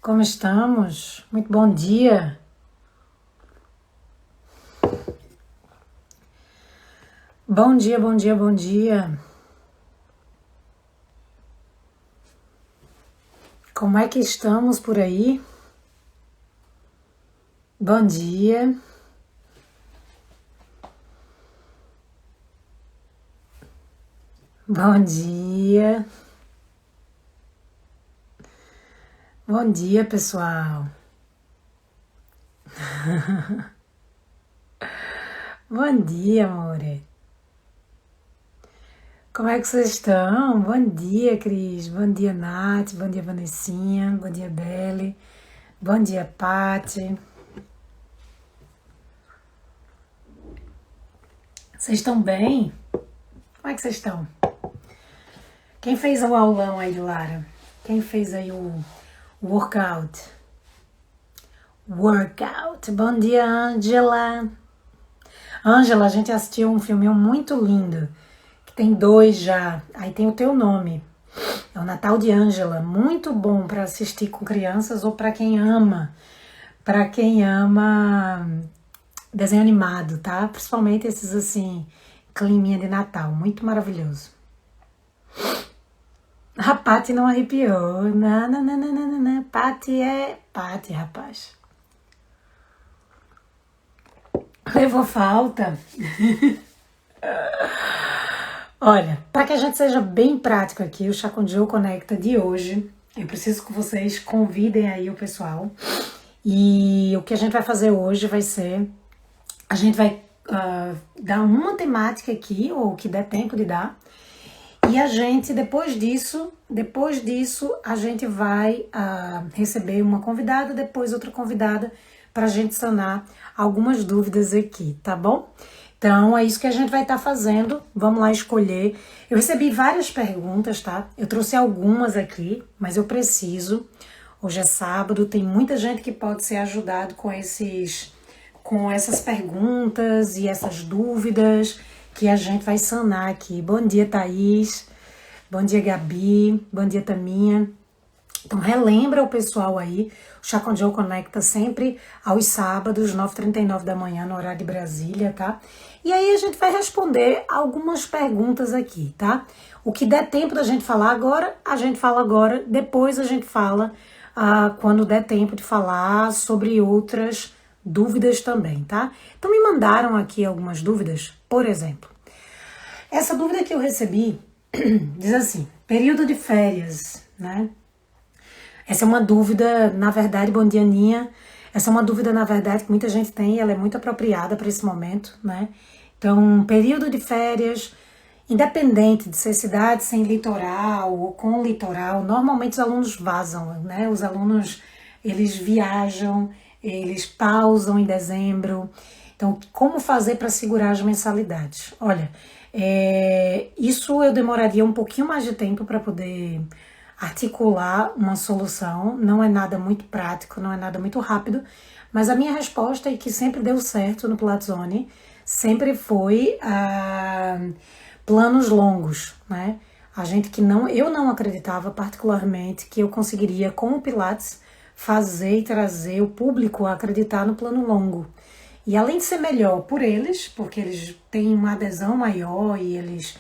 Como estamos? Muito bom dia. Bom dia, bom dia, bom dia. Como é que estamos por aí? Bom dia. Bom dia. Bom dia, pessoal. Bom dia, amore. Como é que vocês estão? Bom dia, Cris. Bom dia, Nath. Bom dia, Vanessinha. Bom dia, Belle. Bom dia, Pati. Vocês estão bem? Como é que vocês estão? Quem fez o aulão aí, Lara? Quem fez aí o workout? Workout. Bom dia, Angela. Angela, a gente assistiu um filminho muito lindo, que tem 2 já. Aí tem o teu nome. É o Natal de Angela. Muito bom para assistir com crianças ou para quem ama. Para quem ama desenho animado, tá? Principalmente esses assim, climinha de Natal. Muito maravilhoso. A Paty não arrepiou. Não, não, não, não, não, não. Paty é Paty, rapaz. Levou falta. Olha, para que a gente seja bem prático aqui, o Chá com Joe Conecta de hoje, eu preciso que vocês convidem aí o pessoal. E o que a gente vai fazer hoje vai ser, a gente vai dar uma temática aqui, ou o que der tempo de dar. E a gente, depois disso, a gente vai receber uma convidada, depois outra convidada, para a gente sanar algumas dúvidas aqui, tá bom? Então, é isso que a gente vai estar fazendo. Vamos lá escolher. Eu recebi várias perguntas, tá? Eu trouxe algumas aqui, mas eu preciso. Hoje é sábado, tem muita gente que pode ser ajudado com essas perguntas e essas dúvidas que a gente vai sanar aqui. Bom dia, Thaís. Bom dia, Gabi. Bom dia, Taminha. Então, relembra o pessoal aí. O Chá com Joe Conecta sempre aos sábados, 9h39 da manhã, no horário de Brasília, tá? E aí a gente vai responder algumas perguntas aqui, tá? O que der tempo da gente falar agora, a gente fala agora. Depois a gente fala quando der tempo de falar sobre outras dúvidas também, tá? Então me mandaram aqui algumas dúvidas. Por exemplo, essa dúvida que eu recebi diz assim, período de férias, né? Essa é uma dúvida, na verdade, bom dia, Aninha. Essa é uma dúvida, na verdade, que muita gente tem e ela é muito apropriada para esse momento, né? Então, período de férias, independente de ser cidade sem litoral ou com litoral, normalmente os alunos vazam, né? Os alunos, eles viajam, eles pausam em dezembro. Então, como fazer para segurar as mensalidades? Olha, isso eu demoraria um pouquinho mais de tempo para poder articular uma solução. Não é nada muito prático, não é nada muito rápido, mas a minha resposta é que sempre deu certo no Pilatzone, sempre foi planos longos, né? A gente eu não acreditava particularmente que eu conseguiria com o Pilates fazer e trazer o público a acreditar no plano longo. E além de ser melhor por eles, porque eles têm uma adesão maior e eles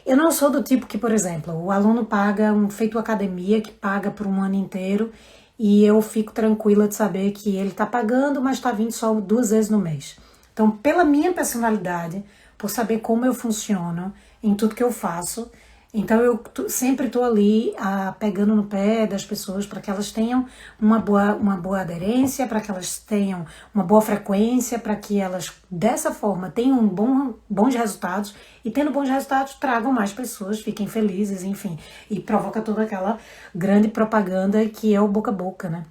eu não sou do tipo que, por exemplo, o aluno paga feito academia, que paga por um ano inteiro, e eu fico tranquila de saber que ele está pagando, mas está vindo só 2 vezes no mês. Então, pela minha personalidade, por saber como eu funciono em tudo que eu faço, então eu sempre estou ali pegando no pé das pessoas para que elas tenham uma boa aderência, para que elas tenham uma boa frequência, para que elas dessa forma tenham bons resultados e tendo bons resultados tragam mais pessoas, fiquem felizes, enfim, e provoca toda aquela grande propaganda que é o boca a boca, né?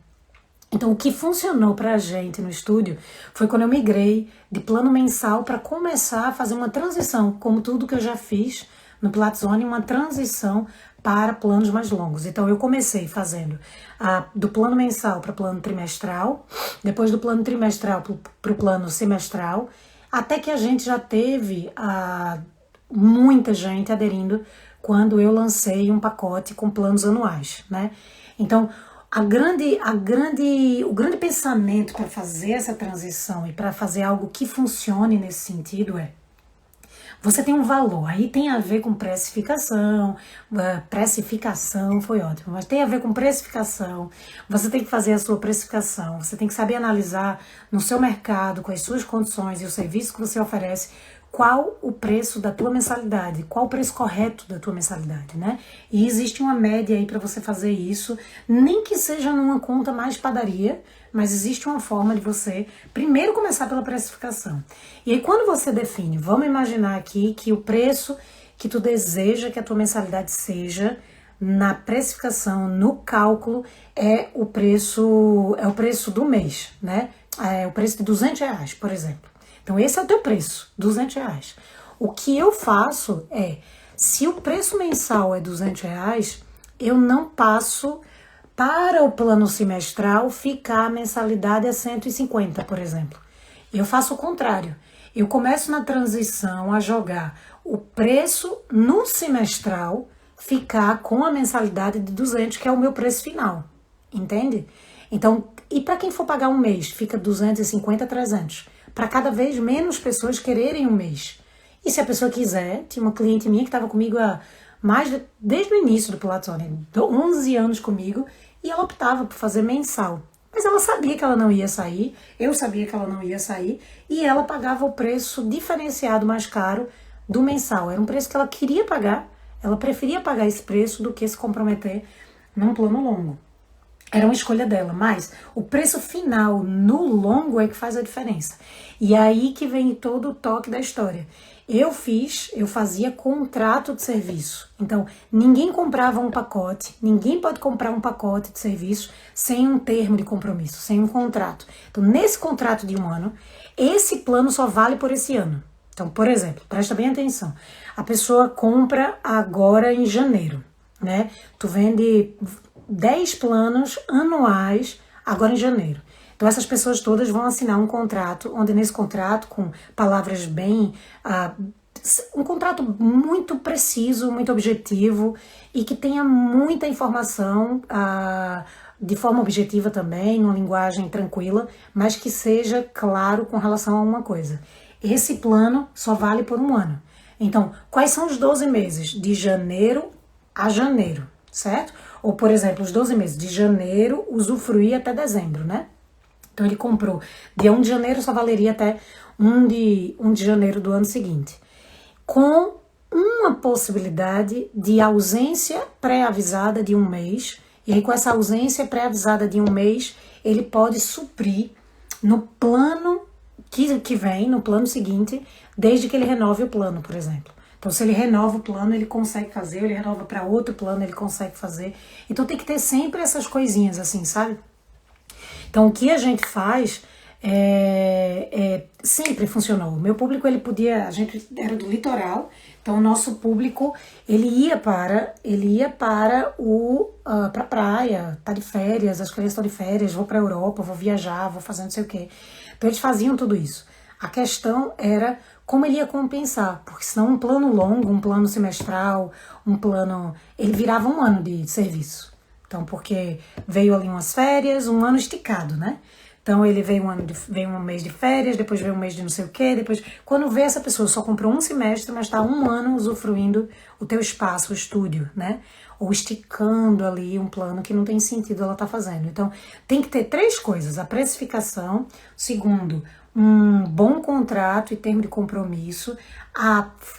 Então, o que funcionou pra gente no estúdio foi quando eu migrei de plano mensal para começar a fazer uma transição, como tudo que eu já fiz no Pilatzone, uma transição para planos mais longos. Então, eu comecei fazendo do plano mensal para plano trimestral, depois do plano trimestral para o plano semestral, até que a gente já teve muita gente aderindo quando eu lancei um pacote com planos anuais, né? Então, o grande pensamento para fazer essa transição e para fazer algo que funcione nesse sentido é: você tem um valor, aí tem a ver com precificação, precificação foi ótimo, mas tem a ver com precificação, você tem que fazer a sua precificação, você tem que saber analisar no seu mercado, com as suas condições e o serviço que você oferece, qual o preço da tua mensalidade, qual o preço correto da tua mensalidade, né? E existe uma média aí para você fazer isso, nem que seja numa conta mais padaria, mas existe uma forma de você primeiro começar pela precificação. E aí quando você define, vamos imaginar aqui que o preço que tu deseja que a tua mensalidade seja, na precificação, no cálculo, é o preço do mês, né? É o preço de R$200, por exemplo. Então esse é o teu preço, R$200. O que eu faço é, se o preço mensal é R$200, eu não passo para o plano semestral ficar a mensalidade a 150, por exemplo. Eu faço o contrário. Eu começo na transição a jogar o preço no semestral ficar com a mensalidade de 200, que é o meu preço final. Entende? Então, e para quem for pagar um mês, fica 250, 300. Para cada vez menos pessoas quererem um mês. E se a pessoa quiser, tinha uma cliente minha que estava comigo desde o início do Pilatone, 11 anos comigo, e ela optava por fazer mensal. Mas ela sabia que ela não ia sair, eu sabia que ela não ia sair, e ela pagava o preço diferenciado mais caro do mensal. Era um preço que ela queria pagar, ela preferia pagar esse preço do que se comprometer num plano longo. Era uma escolha dela, mas o preço final no longo é que faz a diferença. E aí que vem todo o toque da história. Eu fazia contrato de serviço. Então, ninguém comprava um pacote, ninguém pode comprar um pacote de serviço sem um termo de compromisso, sem um contrato. Então, nesse contrato de um ano, esse plano só vale por esse ano. Então, por exemplo, presta bem atenção. A pessoa compra agora em janeiro, né? Tu vende 10 planos anuais agora em janeiro. Então essas pessoas todas vão assinar um contrato, onde nesse contrato, com palavras bem... um contrato muito preciso, muito objetivo e que tenha muita informação de forma objetiva também, numa linguagem tranquila, mas que seja claro com relação a uma coisa. Esse plano só vale por um ano. Então, quais são os 12 meses? De janeiro a janeiro, certo? Ou, por exemplo, os 12 meses de janeiro, usufruir até dezembro, né? Então ele comprou dia 1 de janeiro, só valeria até 1 de janeiro do ano seguinte. Com uma possibilidade de ausência pré-avisada de um mês. E aí com essa ausência pré-avisada de um mês, ele pode suprir no plano que vem, no plano seguinte, desde que ele renove o plano, por exemplo. Então, se ele renova o plano, ele consegue fazer, ele renova para outro plano, ele consegue fazer. Então, tem que ter sempre essas coisinhas assim, sabe? Então, o que a gente faz sempre funcionou. O meu público, a gente era do litoral, então o nosso público, ele ia para a praia, tá de férias, as crianças estão de férias, vou para a Europa, vou viajar, vou fazer não sei o quê. Então, eles faziam tudo isso. A questão era como ele ia compensar, porque senão um plano longo, um plano semestral, ele virava um ano de serviço. Então, porque veio ali umas férias, um ano esticado, né? Então, ele veio um mês de férias, depois veio um mês de não sei o quê, depois... Quando vê, essa pessoa só comprou um semestre, mas está um ano usufruindo o teu espaço, o estúdio, né? Ou esticando ali um plano que não tem sentido ela estar fazendo. Então, tem que ter 3 coisas. A precificação, segundo, um bom contrato e termo de compromisso,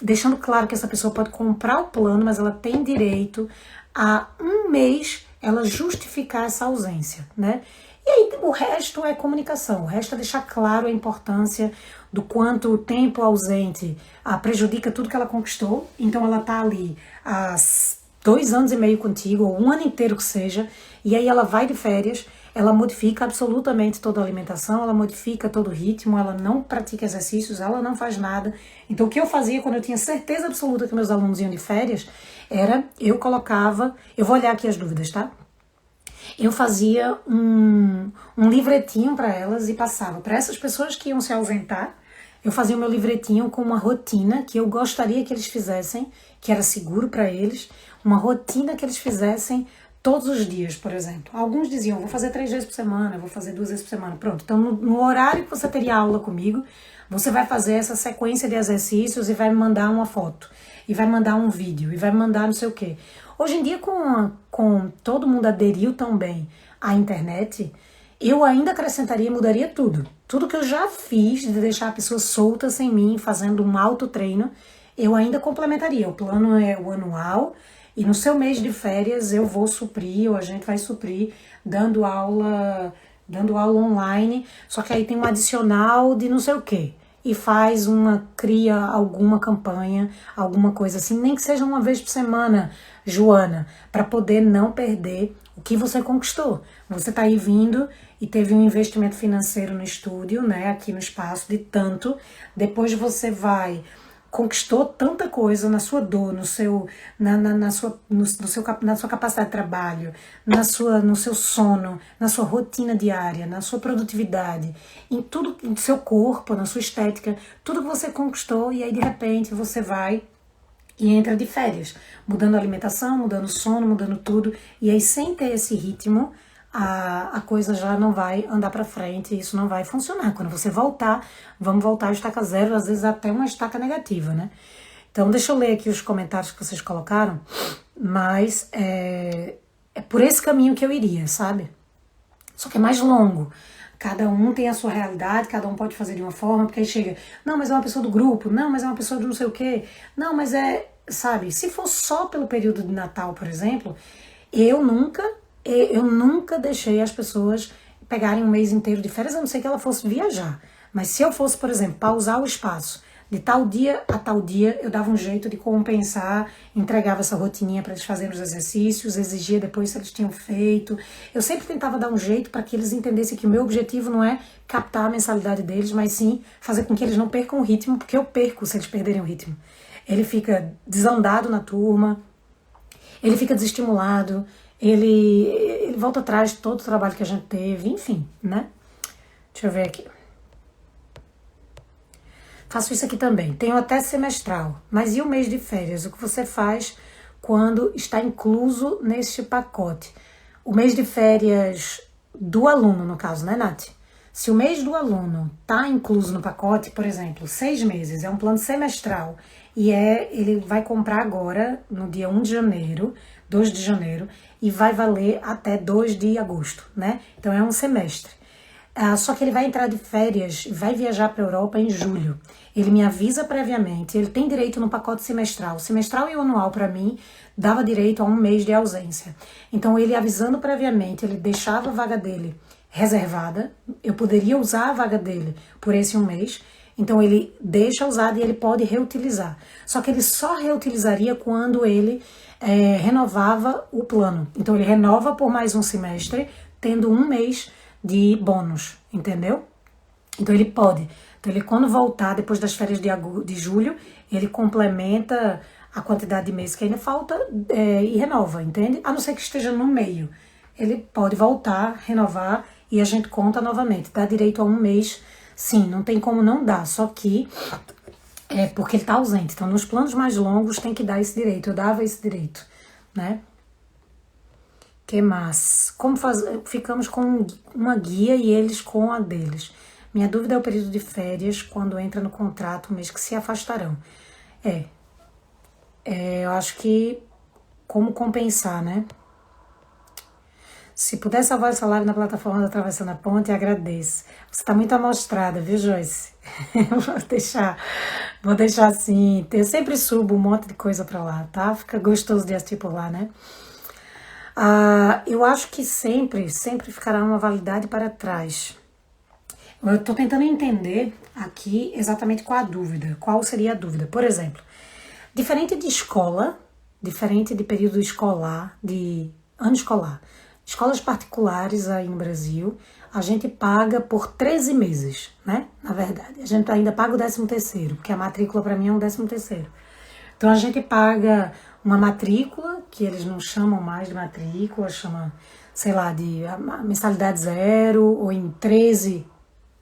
deixando claro que essa pessoa pode comprar o plano, mas ela tem direito a um mês ela justificar essa ausência, né? E aí o resto é comunicação, o resto é deixar claro a importância do quanto o tempo ausente prejudica tudo que ela conquistou. Então ela tá ali há 2 anos e meio contigo, ou um ano inteiro que seja, e aí ela vai de férias, ela modifica absolutamente toda a alimentação, ela modifica todo o ritmo, ela não pratica exercícios, ela não faz nada. Então o que eu fazia quando eu tinha certeza absoluta que meus alunos iam de férias, eu vou olhar aqui as dúvidas, tá? Eu fazia um livretinho para elas e passava para essas pessoas que iam se ausentar, eu fazia o meu livretinho com uma rotina que eu gostaria que eles fizessem, que era seguro para eles, uma rotina que eles fizessem todos os dias, por exemplo. Alguns diziam, vou fazer 3 vezes por semana, vou fazer 2 vezes por semana. Pronto, então no horário que você teria aula comigo, você vai fazer essa sequência de exercícios e vai me mandar uma foto, e vai mandar um vídeo, e vai me mandar não sei o quê. Hoje em dia, com todo mundo aderiu tão bem à internet, eu ainda acrescentaria e mudaria tudo. Tudo que eu já fiz de deixar a pessoa solta sem mim, fazendo um autotreino, eu ainda complementaria. O plano é o anual, e no seu mês de férias eu vou suprir, ou a gente vai suprir, dando aula online, só que aí tem um adicional de não sei o quê. E cria alguma campanha, alguma coisa assim, nem que seja uma vez por semana, Joana, para poder não perder o que você conquistou. Você está aí vindo e teve um investimento financeiro no estúdio, né, aqui no espaço, de tanto, depois você conquistou tanta coisa na sua dor, na sua capacidade de trabalho, no seu sono, na sua rotina diária, na sua produtividade, em tudo, no seu corpo, na sua estética, tudo que você conquistou, e aí de repente você vai e entra de férias, mudando a alimentação, mudando o sono, mudando tudo, e aí sem ter esse ritmo, a coisa já não vai andar para frente, isso não vai funcionar. Quando você voltar, vamos voltar à estaca zero, às vezes até uma estaca negativa, né? Então, deixa eu ler aqui os comentários que vocês colocaram, mas é por esse caminho que eu iria, sabe? Só que é mais longo. Cada um tem a sua realidade, cada um pode fazer de uma forma, porque aí chega, não, mas é uma pessoa do grupo, não, mas é uma pessoa de não sei o quê, não, mas sabe, se for só pelo período de Natal, por exemplo, eu nunca deixei as pessoas pegarem um mês inteiro de férias, a não ser que ela fosse viajar. Mas se eu fosse, por exemplo, pausar o espaço de tal dia a tal dia, eu dava um jeito de compensar, entregava essa rotininha para eles fazerem os exercícios, exigia depois se eles tinham feito. Eu sempre tentava dar um jeito para que eles entendessem que o meu objetivo não é captar a mensalidade deles, mas sim fazer com que eles não percam o ritmo, porque eu perco se eles perderem o ritmo. Ele fica desandado na turma, ele fica desestimulado, ele volta atrás de todo o trabalho que a gente teve, enfim, né? Deixa eu ver aqui. Faço isso aqui também. Tenho até semestral. Mas e o mês de férias? O que você faz quando está incluso neste pacote? O mês de férias do aluno, no caso, né, Nath? Se o mês do aluno está incluso no pacote, por exemplo, 6 meses, é um plano semestral, e ele vai comprar agora, no dia 1 de janeiro, 2 de janeiro, e vai valer até 2 de agosto, né? Então é um semestre. Só que ele vai entrar de férias, vai viajar para a Europa em julho. Ele me avisa previamente, ele tem direito no pacote semestral. Semestral e o anual, para mim, dava direito a 1 mês de ausência. Então, ele avisando previamente, ele deixava a vaga dele reservada, eu poderia usar a vaga dele por esse 1 mês, então ele deixa usada e ele pode reutilizar. Só que ele só reutilizaria quando ele renovava o plano. Então, ele renova por mais um semestre, tendo 1 mês de bônus, entendeu? Então ele pode. Então ele, quando voltar, depois das férias de julho, ele complementa a quantidade de meses que ainda falta e renova, entende? A não ser que esteja no meio. Ele pode voltar, renovar e a gente conta novamente. Dá direito a 1 mês, sim, não tem como não dar, só que porque ele está ausente. Então nos planos mais longos tem que dar esse direito. Eu dava esse direito, né? Que mais? Como ficamos com uma guia e eles com a deles. Minha dúvida é o período de férias, quando entra no contrato, o mês que se afastarão. Eu acho que como compensar, né? Se puder salvar o salário na plataforma da Atravessando a Ponte, agradeço. Você está muito amostrada, viu, Joyce? Vou deixar assim. Eu sempre subo um monte de coisa para lá, tá? Fica gostoso de assistir por lá, né? Eu acho que sempre ficará uma validade para trás. Eu estou tentando entender aqui exatamente qual a dúvida, qual seria a dúvida. Por exemplo, diferente de escola, diferente de período escolar, de ano escolar, escolas particulares aí no Brasil, a gente paga por 13 meses, né? Na verdade, a gente ainda paga o 13º, porque a matrícula para mim é um 13º. Então a gente paga uma matrícula, que eles não chamam mais de matrícula, chama, sei lá, de mensalidade 0, ou em 13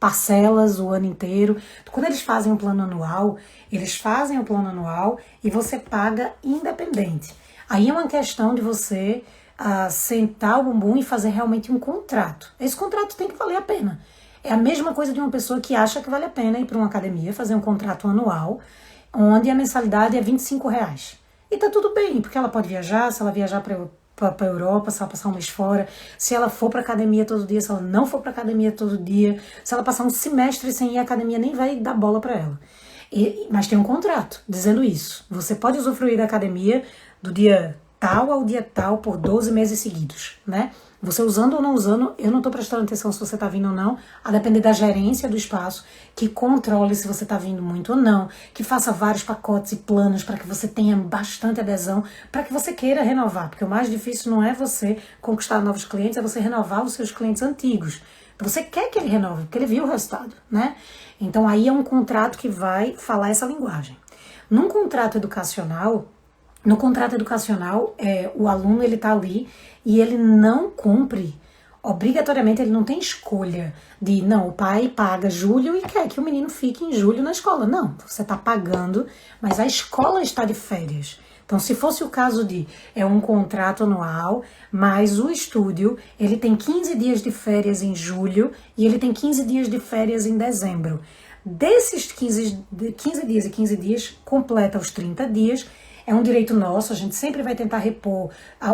parcelas o ano inteiro. Quando eles fazem um plano anual, eles fazem o plano anual e você paga independente. Aí é uma questão de você sentar o bumbum e fazer realmente um contrato. Esse contrato tem que valer a pena. É a mesma coisa de uma pessoa que acha que vale a pena ir para uma academia, fazer um contrato anual, onde a mensalidade é R$ 25. E tá tudo bem, porque ela pode viajar, se ela viajar para a Europa, se ela passar um mês fora, se ela for para academia todo dia, se ela não for para academia todo dia, se ela passar um semestre sem ir à academia, nem vai dar bola para ela. Mas tem um contrato dizendo isso. Você pode usufruir da academia do dia tal ao dia tal por 12 meses seguidos, né? Você usando ou não usando, eu não estou prestando atenção se você está vindo ou não, a depender da gerência do espaço, que controle se você está vindo muito ou não, que faça vários pacotes e planos para que você tenha bastante adesão, para que você queira renovar, porque o mais difícil não é você conquistar novos clientes, é você renovar os seus clientes antigos. Você quer que ele renove, porque ele viu o resultado, né? Então aí é um contrato que vai falar essa linguagem. No contrato educacional, o aluno ele está ali e ele não cumpre, obrigatoriamente ele não tem escolha de, não, o pai paga julho e quer que o menino fique em julho na escola. Não, você está pagando, mas a escola está de férias. Então, se fosse o caso de um contrato anual, mas o estúdio, ele tem 15 dias de férias em julho e ele tem 15 dias de férias em dezembro. Desses 15 dias e 15 dias, completa os 30 dias. É um direito nosso, a gente sempre vai tentar repor,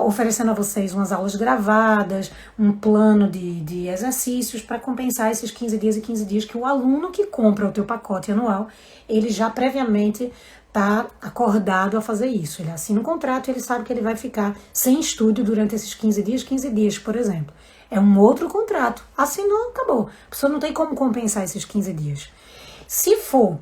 oferecendo a vocês umas aulas gravadas, um plano de exercícios para compensar esses 15 dias e 15 dias que o aluno que compra o teu pacote anual, ele já previamente está acordado a fazer isso. Ele assina um contrato e ele sabe que ele vai ficar sem estúdio durante esses 15 dias, por exemplo. É um outro contrato. Assinou, acabou. A pessoa não tem como compensar esses 15 dias. Se for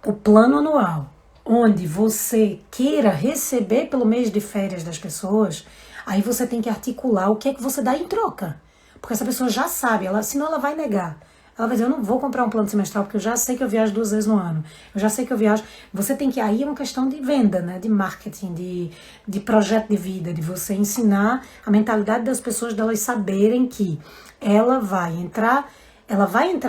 o plano anual, onde você queira receber pelo mês de férias das pessoas, aí você tem que articular o que é que você dá em troca. Porque essa pessoa já sabe, senão ela vai negar. Ela vai dizer, eu não vou comprar um plano semestral porque eu já sei que eu viajo 2 vezes no ano. Eu já sei que eu viajo. Você tem que, aí é uma questão de venda, né? De marketing, de projeto de vida, de você ensinar a mentalidade das pessoas, delas saberem que ela vai entrar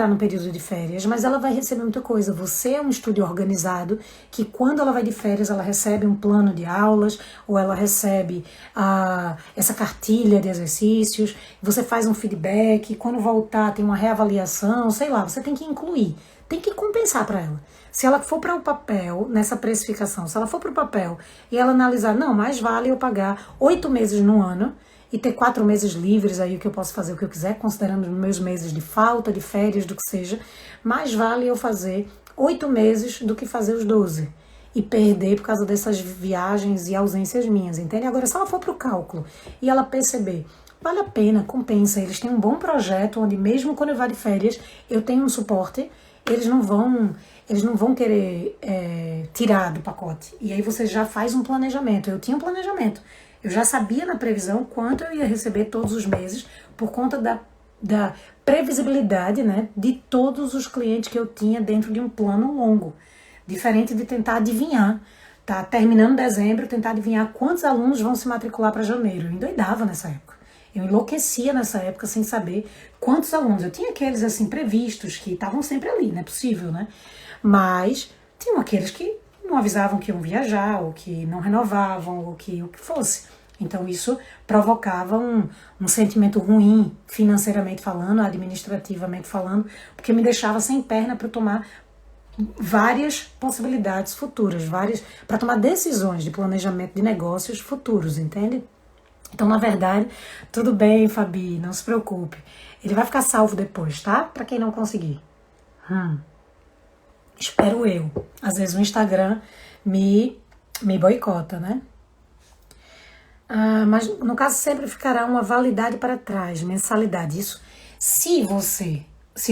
no período de férias, mas ela vai receber muita coisa. Você é um estúdio organizado que quando ela vai de férias, ela recebe um plano de aulas, ou ela recebe essa cartilha de exercícios, você faz um feedback, quando voltar tem uma reavaliação, sei lá, você tem que incluir, tem que compensar para ela. Se ela for para o papel, nessa precificação, se ela for para o papel e ela analisar, não, mais vale eu pagar 8 meses no ano, e ter 4 meses livres aí, que eu posso fazer o que eu quiser, considerando meus meses de falta, de férias, do que seja, mais vale eu fazer 8 meses do que fazer os 12 e perder por causa dessas viagens e ausências minhas, entende? Agora, se ela for para o cálculo e ela perceber, vale a pena, compensa, eles têm um bom projeto, onde mesmo quando eu vá de férias, eu tenho um suporte, eles não vão querer tirar do pacote. E aí você já faz um planejamento. Eu tinha um planejamento. Eu já sabia na previsão quanto eu ia receber todos os meses por conta da previsibilidade, né, de todos os clientes que eu tinha dentro de um plano longo. Diferente de tentar adivinhar. Tá terminando dezembro, tentar adivinhar quantos alunos vão se matricular para janeiro. Eu endoidava nessa época. Eu enlouquecia nessa época sem saber quantos alunos. Eu tinha aqueles assim previstos que estavam sempre ali, não é possível, né? Mas tinham aqueles que não avisavam que iam viajar, ou que não renovavam, ou que o que fosse. Então isso provocava um sentimento ruim, financeiramente falando, administrativamente falando, porque me deixava sem perna para tomar várias possibilidades futuras, para tomar decisões de planejamento de negócios futuros, entende? Então, na verdade, tudo bem, Fabi, não se preocupe. Ele vai ficar salvo depois, tá? Para quem não conseguir. Espero eu. Às vezes o Instagram me boicota, né? Mas no caso sempre ficará uma validade para trás, mensalidade. Isso, se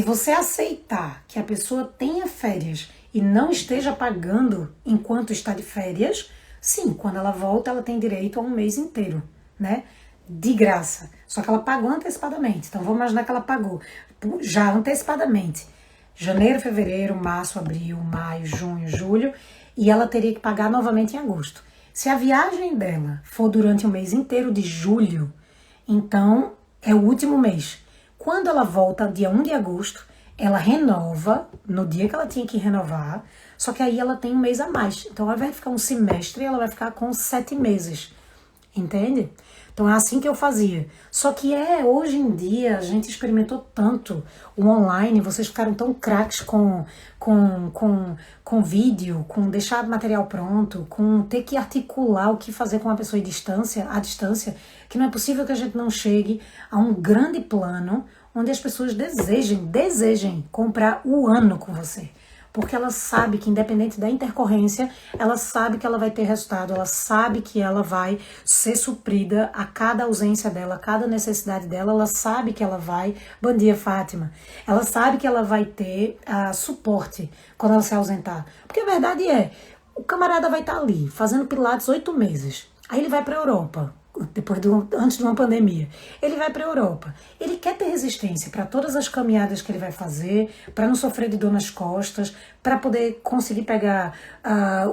você aceitar que a pessoa tenha férias e não esteja pagando enquanto está de férias, sim, quando ela volta ela tem direito a um mês inteiro, né? De graça. Só que ela pagou antecipadamente. Então vamos imaginar que ela pagou já antecipadamente. Janeiro, fevereiro, março, abril, maio, junho, julho, e ela teria que pagar novamente em agosto. Se a viagem dela for durante o mês inteiro de julho, então é o último mês. Quando ela volta dia 1 de agosto, ela renova no dia que ela tinha que renovar, só que aí ela tem um mês a mais. Então ela vai ficar um semestre e ela vai ficar com 7 meses. Entende? Então é assim que eu fazia. Só que hoje em dia a gente experimentou tanto o online, vocês ficaram tão craques com vídeo, com deixar material pronto, com ter que articular o que fazer com uma pessoa à distância, que não é possível que a gente não chegue a um grande plano onde as pessoas desejem comprar o ano com você. Porque ela sabe que, independente da intercorrência, ela sabe que ela vai ter resultado, ela sabe que ela vai ser suprida a cada ausência dela, a cada necessidade dela, ela sabe que ela vai. Bom dia, Fátima. Ela sabe que ela vai ter suporte quando ela se ausentar. Porque a verdade o camarada vai estar ali, fazendo pilates 8 meses. Aí ele vai para a Europa. Antes de uma pandemia, ele vai para a Europa. Ele quer ter resistência para todas as caminhadas que ele vai fazer, para não sofrer de dor nas costas, para poder conseguir pegar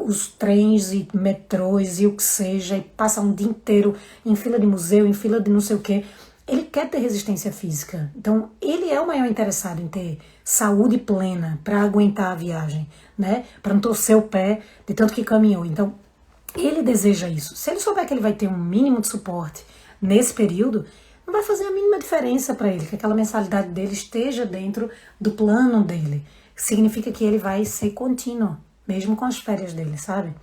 os trens e metrôs e o que seja, e passar um dia inteiro em fila de museu, em fila de não sei o quê. Ele quer ter resistência física. Então, ele é o maior interessado em ter saúde plena para aguentar a viagem, né? Para não torcer o pé de tanto que caminhou. Então, ele deseja isso. Se ele souber que ele vai ter um mínimo de suporte nesse período, não vai fazer a mínima diferença para ele que aquela mensalidade dele esteja dentro do plano dele. Significa que ele vai ser contínuo, mesmo com as férias dele, sabe?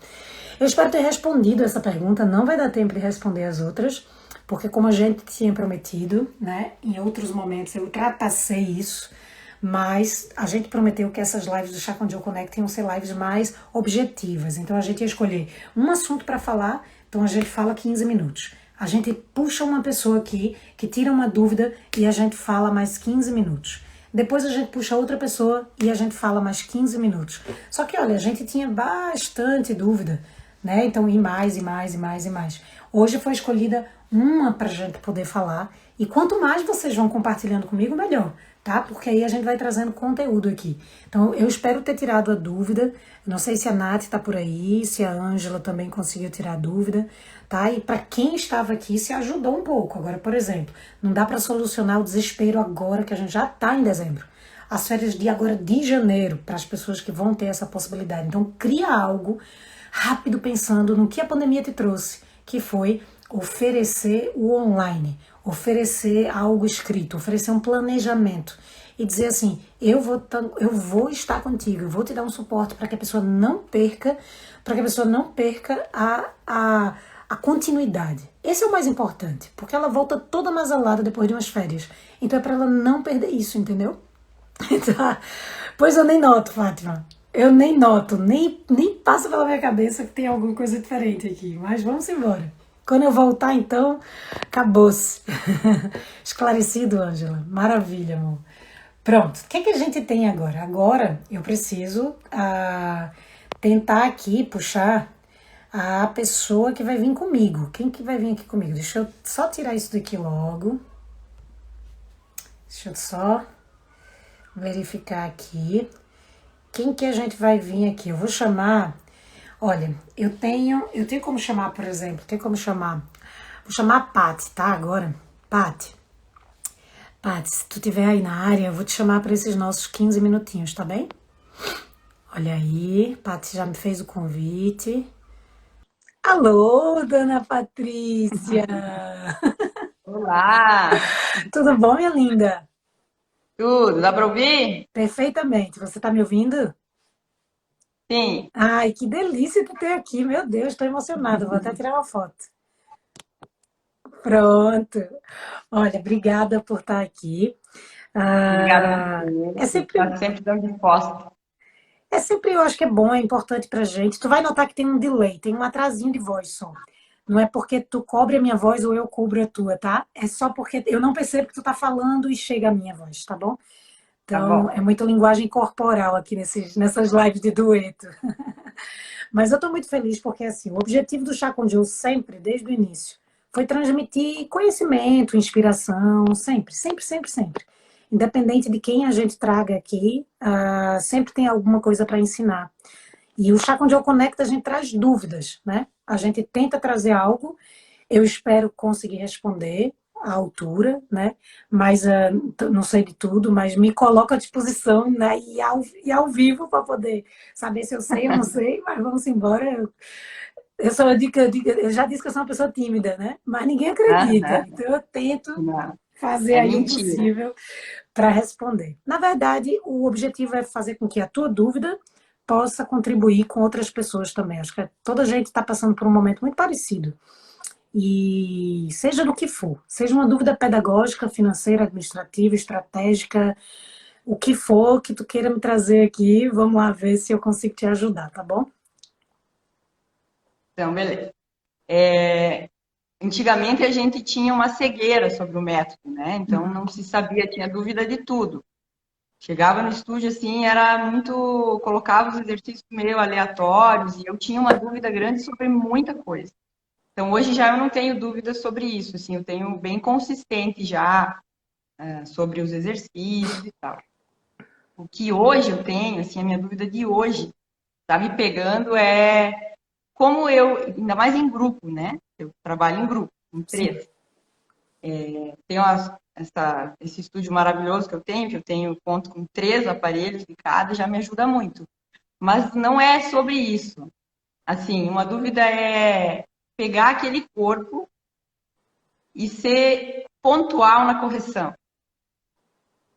Eu espero ter respondido essa pergunta. Não vai dar tempo de responder as outras, porque como a gente tinha prometido, né, em outros momentos eu ultrapassei isso. Mas a gente prometeu que essas lives do Chá com Joe Connect iam ser lives mais objetivas. Então a gente ia escolher um assunto para falar, então a gente fala 15 minutos. A gente puxa uma pessoa aqui que tira uma dúvida e a gente fala mais 15 minutos. Depois a gente puxa outra pessoa e a gente fala mais 15 minutos. Só que olha, a gente tinha bastante dúvida, né? Então e mais, e mais, e mais, e mais. Hoje foi escolhida uma para a gente poder falar. E quanto mais vocês vão compartilhando comigo, melhor. Tá? Porque aí a gente vai trazendo conteúdo aqui. Então, eu espero ter tirado a dúvida. Não sei se a Nath tá por aí, se a Ângela também conseguiu tirar a dúvida, tá? E para quem estava aqui, se ajudou um pouco. Agora, por exemplo, não dá para solucionar o desespero agora, que a gente já tá em dezembro. As férias de agora de janeiro, para as pessoas que vão ter essa possibilidade. Então, cria algo rápido pensando no que a pandemia te trouxe, que foi oferecer o online, oferecer algo escrito, oferecer um planejamento e dizer assim, eu vou estar contigo, eu vou te dar um suporte para que a pessoa não perca, a continuidade. Esse é o mais importante, porque ela volta toda amasalada depois de umas férias. Então é para ela não perder isso, entendeu? Tá. Pois eu nem noto, Fátima. Eu nem noto, nem passa pela minha cabeça que tem alguma coisa diferente aqui. Mas vamos embora. Quando eu voltar, então, acabou-se. Esclarecido, Ângela. Maravilha, amor. Pronto. O que a gente tem agora? Agora eu preciso tentar aqui puxar a pessoa que vai vir comigo. Quem que vai vir aqui comigo? Deixa eu só tirar isso daqui logo. Deixa eu só verificar aqui. Quem que a gente vai vir aqui? Eu vou chamar... Olha, eu tenho como chamar, por exemplo, vou chamar a Paty, tá? Agora, Paty, se tu estiver aí na área, eu vou te chamar para esses nossos 15 minutinhos, tá bem? Olha aí, Paty já me fez o convite. Alô, dona Patrícia! Olá, Tudo bom, minha linda? tudo, dá para ouvir? Perfeitamente. Você tá me ouvindo? Sim. Ai, que delícia te ter aqui, meu Deus, estou emocionada, vou até tirar uma foto. Pronto. Olha, obrigada por estar aqui. Obrigada a Ah, você, é por sempre, estar sempre tão disposta. eu acho que é bom, é importante pra gente. Tu vai notar que tem um delay, tem um atrasinho de voz só. Não é porque tu cobre a minha voz ou eu cubro a tua, tá? É só porque eu não percebo que tu tá falando e chega a minha voz, tá bom? Tá Então, é bom. muita linguagem corporal aqui nessas lives de dueto. Mas eu estou muito feliz porque, assim, o objetivo do Chá com Joe sempre, desde o início, foi transmitir conhecimento, inspiração, sempre, sempre, sempre, sempre. Independente de quem a gente traga aqui, sempre tem alguma coisa para ensinar. E o Chá com Joe Connect a gente traz dúvidas, né? A gente tenta trazer algo, eu espero conseguir responder. à altura, né? Mas não sei de tudo, mas me coloco à disposição, né? E ao vivo para poder saber se eu sei ou não sei, mas vamos embora. Eu sou eu já disse que eu sou uma pessoa tímida, né? Mas ninguém acredita. Aham. Então eu tento Não, fazer é aí o mentira. possível para responder. Na verdade, o objetivo é fazer com que a tua dúvida possa contribuir com outras pessoas também. Acho que toda a gente está passando por um momento muito parecido. E seja do que for, seja uma dúvida pedagógica, financeira, administrativa, estratégica, o que for que tu queira me trazer aqui, vamos lá ver se eu consigo te ajudar, tá bom? Então, beleza. Antigamente a gente tinha uma cegueira sobre o método, né? Então não se sabia, tinha dúvida de tudo. Chegava no estúdio assim, era muito, colocava os exercícios meio aleatórios e eu tinha uma dúvida grande sobre muita coisa. Então hoje já eu não tenho dúvida sobre isso, assim, eu tenho bem consistente já sobre os exercícios e tal. O que hoje eu tenho, assim, a minha dúvida de hoje tá me pegando é como eu, ainda mais em grupo, né? Eu trabalho em grupo, em Sim. três. Tenho esse estúdio maravilhoso que eu tenho, conto com 3 aparelhos de cada, já me ajuda muito. Mas não é sobre isso. Assim, uma dúvida é pegar aquele corpo e ser pontual na correção.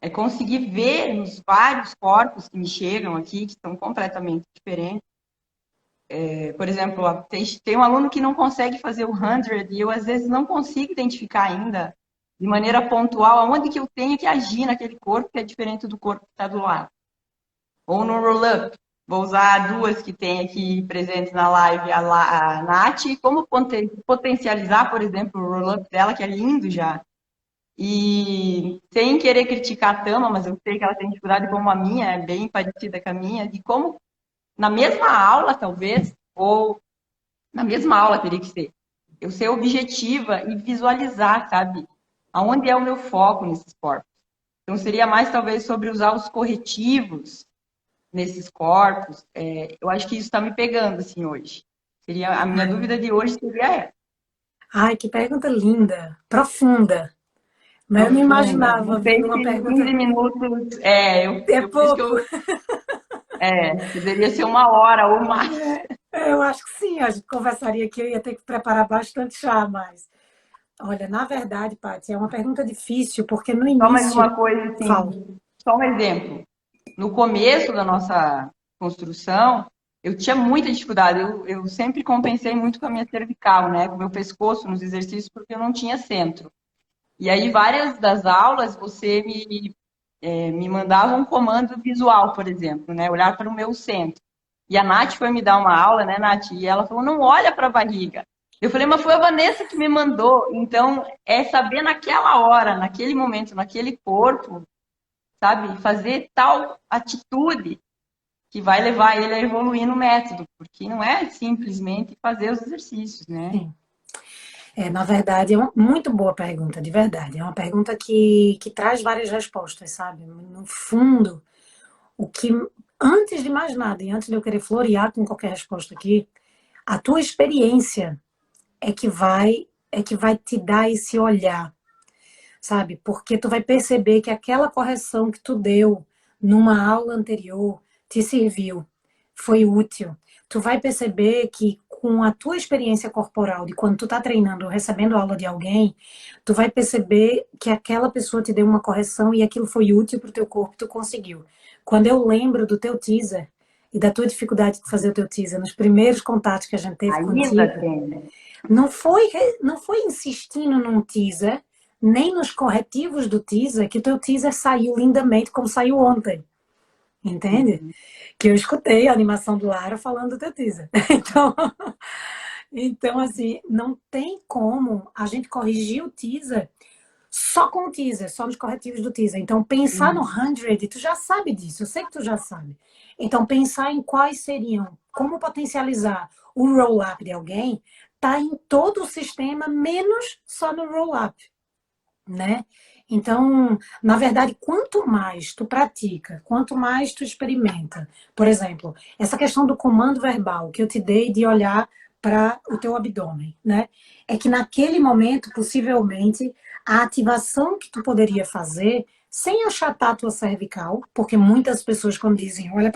É conseguir ver nos vários corpos que me chegam aqui, que são completamente diferentes. Por exemplo, tem um aluno que não consegue fazer o 100 e eu às vezes não consigo identificar ainda de maneira pontual aonde que eu tenho que agir naquele corpo que é diferente do corpo que está do lado. Ou no roll-up. Vou usar duas que tem aqui presentes na live, a Nath, como potencializar, por exemplo, o roll-up dela, que é lindo já. E sem querer criticar a Tama, mas eu sei que ela tem dificuldade como a minha, é bem parecida com a minha, de como na mesma aula, talvez, ou na mesma aula teria que ser. Eu ser objetiva e visualizar, sabe? Aonde é o meu foco nesses corpos. Então, seria mais, talvez, sobre usar os corretivos nesses corpos. Eu acho que isso está me pegando, assim, hoje. A minha dúvida de hoje seria essa. Ai, que pergunta linda, profunda. Mas eu não Profunda. imaginava Não sei vindo uma se em 15 pergunta. minutos. É Por isso que pouco. deveria ser 1 hora ou mais. Eu acho que sim, a gente conversaria aqui, eu ia ter que preparar bastante chá, mas. Olha, na verdade, Paty, é uma pergunta difícil, porque no Só mais início. uma coisa, Fala. assim, só um exemplo. No começo da nossa construção, eu tinha muita dificuldade. Eu sempre compensei muito com a minha cervical, né? Com o meu pescoço nos exercícios, porque eu não tinha centro. E aí, várias das aulas, você me mandava um comando visual, por exemplo, né? Olhar para o meu centro. E a Nath foi me dar uma aula, né, Nath? E ela falou, não olha para a barriga. Eu falei, mas foi a Vanessa que me mandou. Então, é saber naquela hora, naquele momento, naquele corpo, sabe? Fazer tal atitude que vai levar ele a evoluir no método, porque não é simplesmente fazer os exercícios, né? Sim. Na verdade, é uma muito boa pergunta, de verdade. É uma pergunta que traz várias respostas, sabe? No fundo, o que, antes de mais nada, e antes de eu querer florear com qualquer resposta aqui, a tua experiência é que vai te dar esse olhar, sabe? Porque tu vai perceber que aquela correção que tu deu numa aula anterior te serviu, foi útil. Tu vai perceber que com a tua experiência corporal de quando tu tá treinando ou recebendo aula de alguém, tu vai perceber que aquela pessoa te deu uma correção e aquilo foi útil pro teu corpo, tu conseguiu. Quando eu lembro do teu teaser e da tua dificuldade de fazer o teu teaser nos primeiros contatos que a gente teve Ainda contigo, tem, né? não foi insistindo num teaser, nem nos corretivos do teaser, que o teu teaser saiu lindamente como saiu ontem. Entende? Que eu escutei a animação do Lara falando do teu teaser. Então, assim, não tem como a gente corrigir o teaser só com o teaser, só nos corretivos do teaser. Então, pensar no 100, tu já sabe disso, eu sei que tu já sabe. Então, pensar em quais seriam, como potencializar o roll-up de alguém, tá em todo o sistema, menos só no roll-up, né? Então, na verdade, quanto mais tu pratica, quanto mais tu experimenta, por exemplo, essa questão do comando verbal que eu te dei de olhar para o teu abdômen, né? É que naquele momento, possivelmente, A ativação que tu poderia fazer sem achatar a tua cervical, porque muitas pessoas, quando dizem olha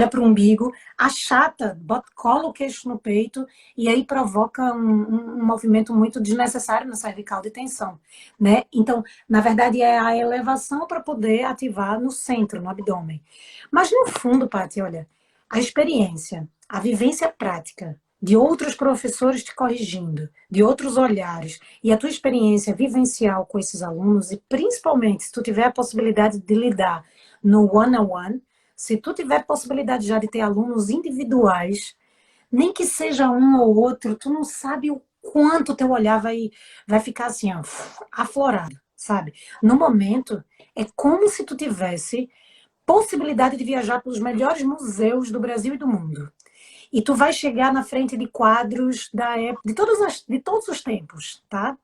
para o umbigo, achata, cola o queixo no peito e aí provoca um movimento muito desnecessário na cervical de tensão, né? Então, na verdade, é a elevação para poder ativar no centro, no abdômen. Mas no fundo, Paty, olha, a experiência, a vivência prática de outros professores te corrigindo, de outros olhares, e a tua experiência vivencial com esses alunos, e principalmente se tu tiver a possibilidade de lidar no one-on-one, se tu tiver possibilidade já de ter alunos individuais, nem que seja um ou outro, tu não sabe o quanto teu olhar vai ficar assim, ó, aflorado, sabe? No momento, é como se tu tivesse possibilidade de viajar pelos melhores museus do Brasil e do mundo. E tu vai chegar na frente de quadros da época, de todos os tempos, tá?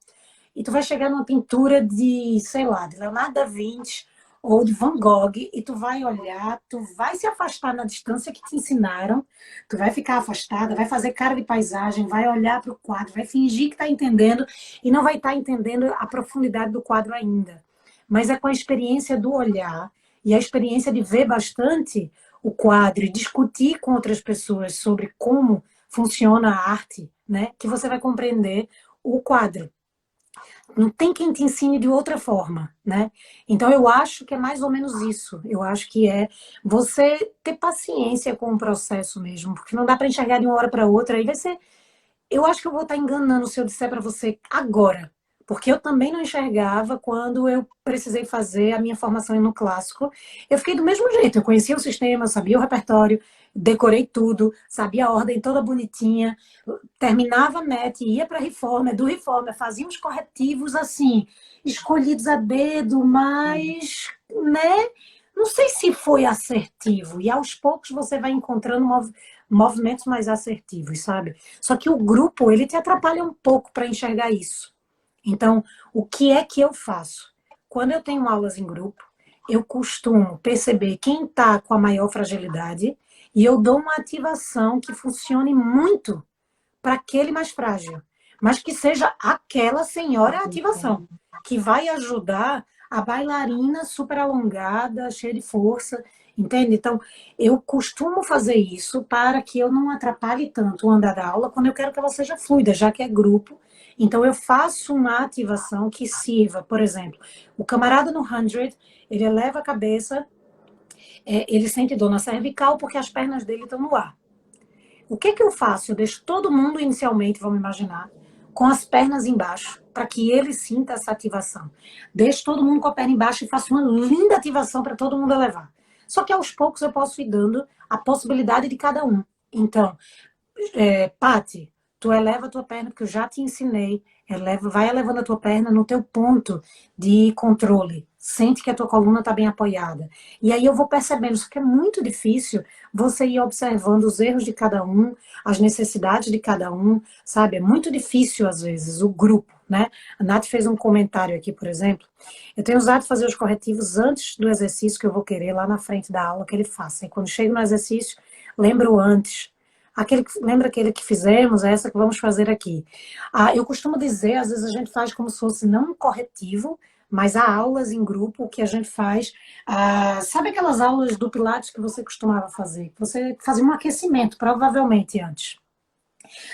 E tu vai chegar numa pintura de, sei lá, de Leonardo da Vinci ou de Van Gogh, e tu vai olhar, tu vai se afastar na distância que te ensinaram, tu vai ficar afastada, vai fazer cara de paisagem, vai olhar para o quadro, vai fingir que está entendendo e não vai estar entendendo a profundidade do quadro ainda. Mas é com a experiência do olhar e a experiência de ver bastante o quadro e discutir com outras pessoas sobre como funciona a arte, né, que você vai compreender o quadro. Não tem quem te ensine de outra forma, né? Então eu acho que é mais ou menos isso. Eu acho que é você ter paciência com o processo mesmo, porque não dá para enxergar de uma hora para outra. Aí vai ser. Eu acho que eu vou estar enganando se eu disser para você agora, porque eu também não enxergava quando eu precisei fazer a minha formação no clássico. Eu fiquei do mesmo jeito, eu conhecia o sistema, eu sabia o repertório, decorei tudo, sabia a ordem toda bonitinha, terminava a MET, ia para a reforma, do reforma, fazia uns corretivos assim, escolhidos a dedo, mas, né? Não sei se foi assertivo, e aos poucos você vai encontrando movimentos mais assertivos, sabe? Só que o grupo, ele te atrapalha um pouco para enxergar isso. Então, o que é que eu faço? Quando eu tenho aulas em grupo, eu costumo perceber quem está com a maior fragilidade e eu dou uma ativação que funcione muito para aquele mais frágil, mas que seja aquela senhora ativação, que vai ajudar a bailarina super alongada, cheia de força, entende? Então, eu costumo fazer isso para que eu não atrapalhe tanto o andar da aula quando eu quero que ela seja fluida, já que é grupo. Então, eu faço uma ativação que sirva, por exemplo, o camarada no 100, ele eleva a cabeça, ele sente dor na cervical porque as pernas dele estão no ar. O que que eu faço? Eu deixo todo mundo inicialmente, vamos imaginar, com as pernas embaixo, para que ele sinta essa ativação. Deixo todo mundo com a perna embaixo e faço uma linda ativação para todo mundo elevar. Só que aos poucos eu posso ir dando a possibilidade de cada um. Então, Pati, tu eleva a tua perna, porque eu já te ensinei. Vai elevando a tua perna no teu ponto de controle. Sente que a tua coluna está bem apoiada. E aí eu vou percebendo, só que é muito difícil você ir observando os erros de cada um, as necessidades de cada um, sabe? É muito difícil, às vezes, o grupo, né? A Nath fez um comentário aqui, por exemplo. Eu tenho usado fazer os corretivos antes do exercício que eu vou querer, lá na frente da aula, que ele faça. E quando chego no exercício, lembro antes. Lembra aquele que fizemos? É essa que vamos fazer aqui. Eu costumo dizer, às vezes a gente faz como se fosse não um corretivo, mas há aulas em grupo que a gente faz. Sabe aquelas aulas do Pilates que você costumava fazer? Você fazia um aquecimento, provavelmente antes.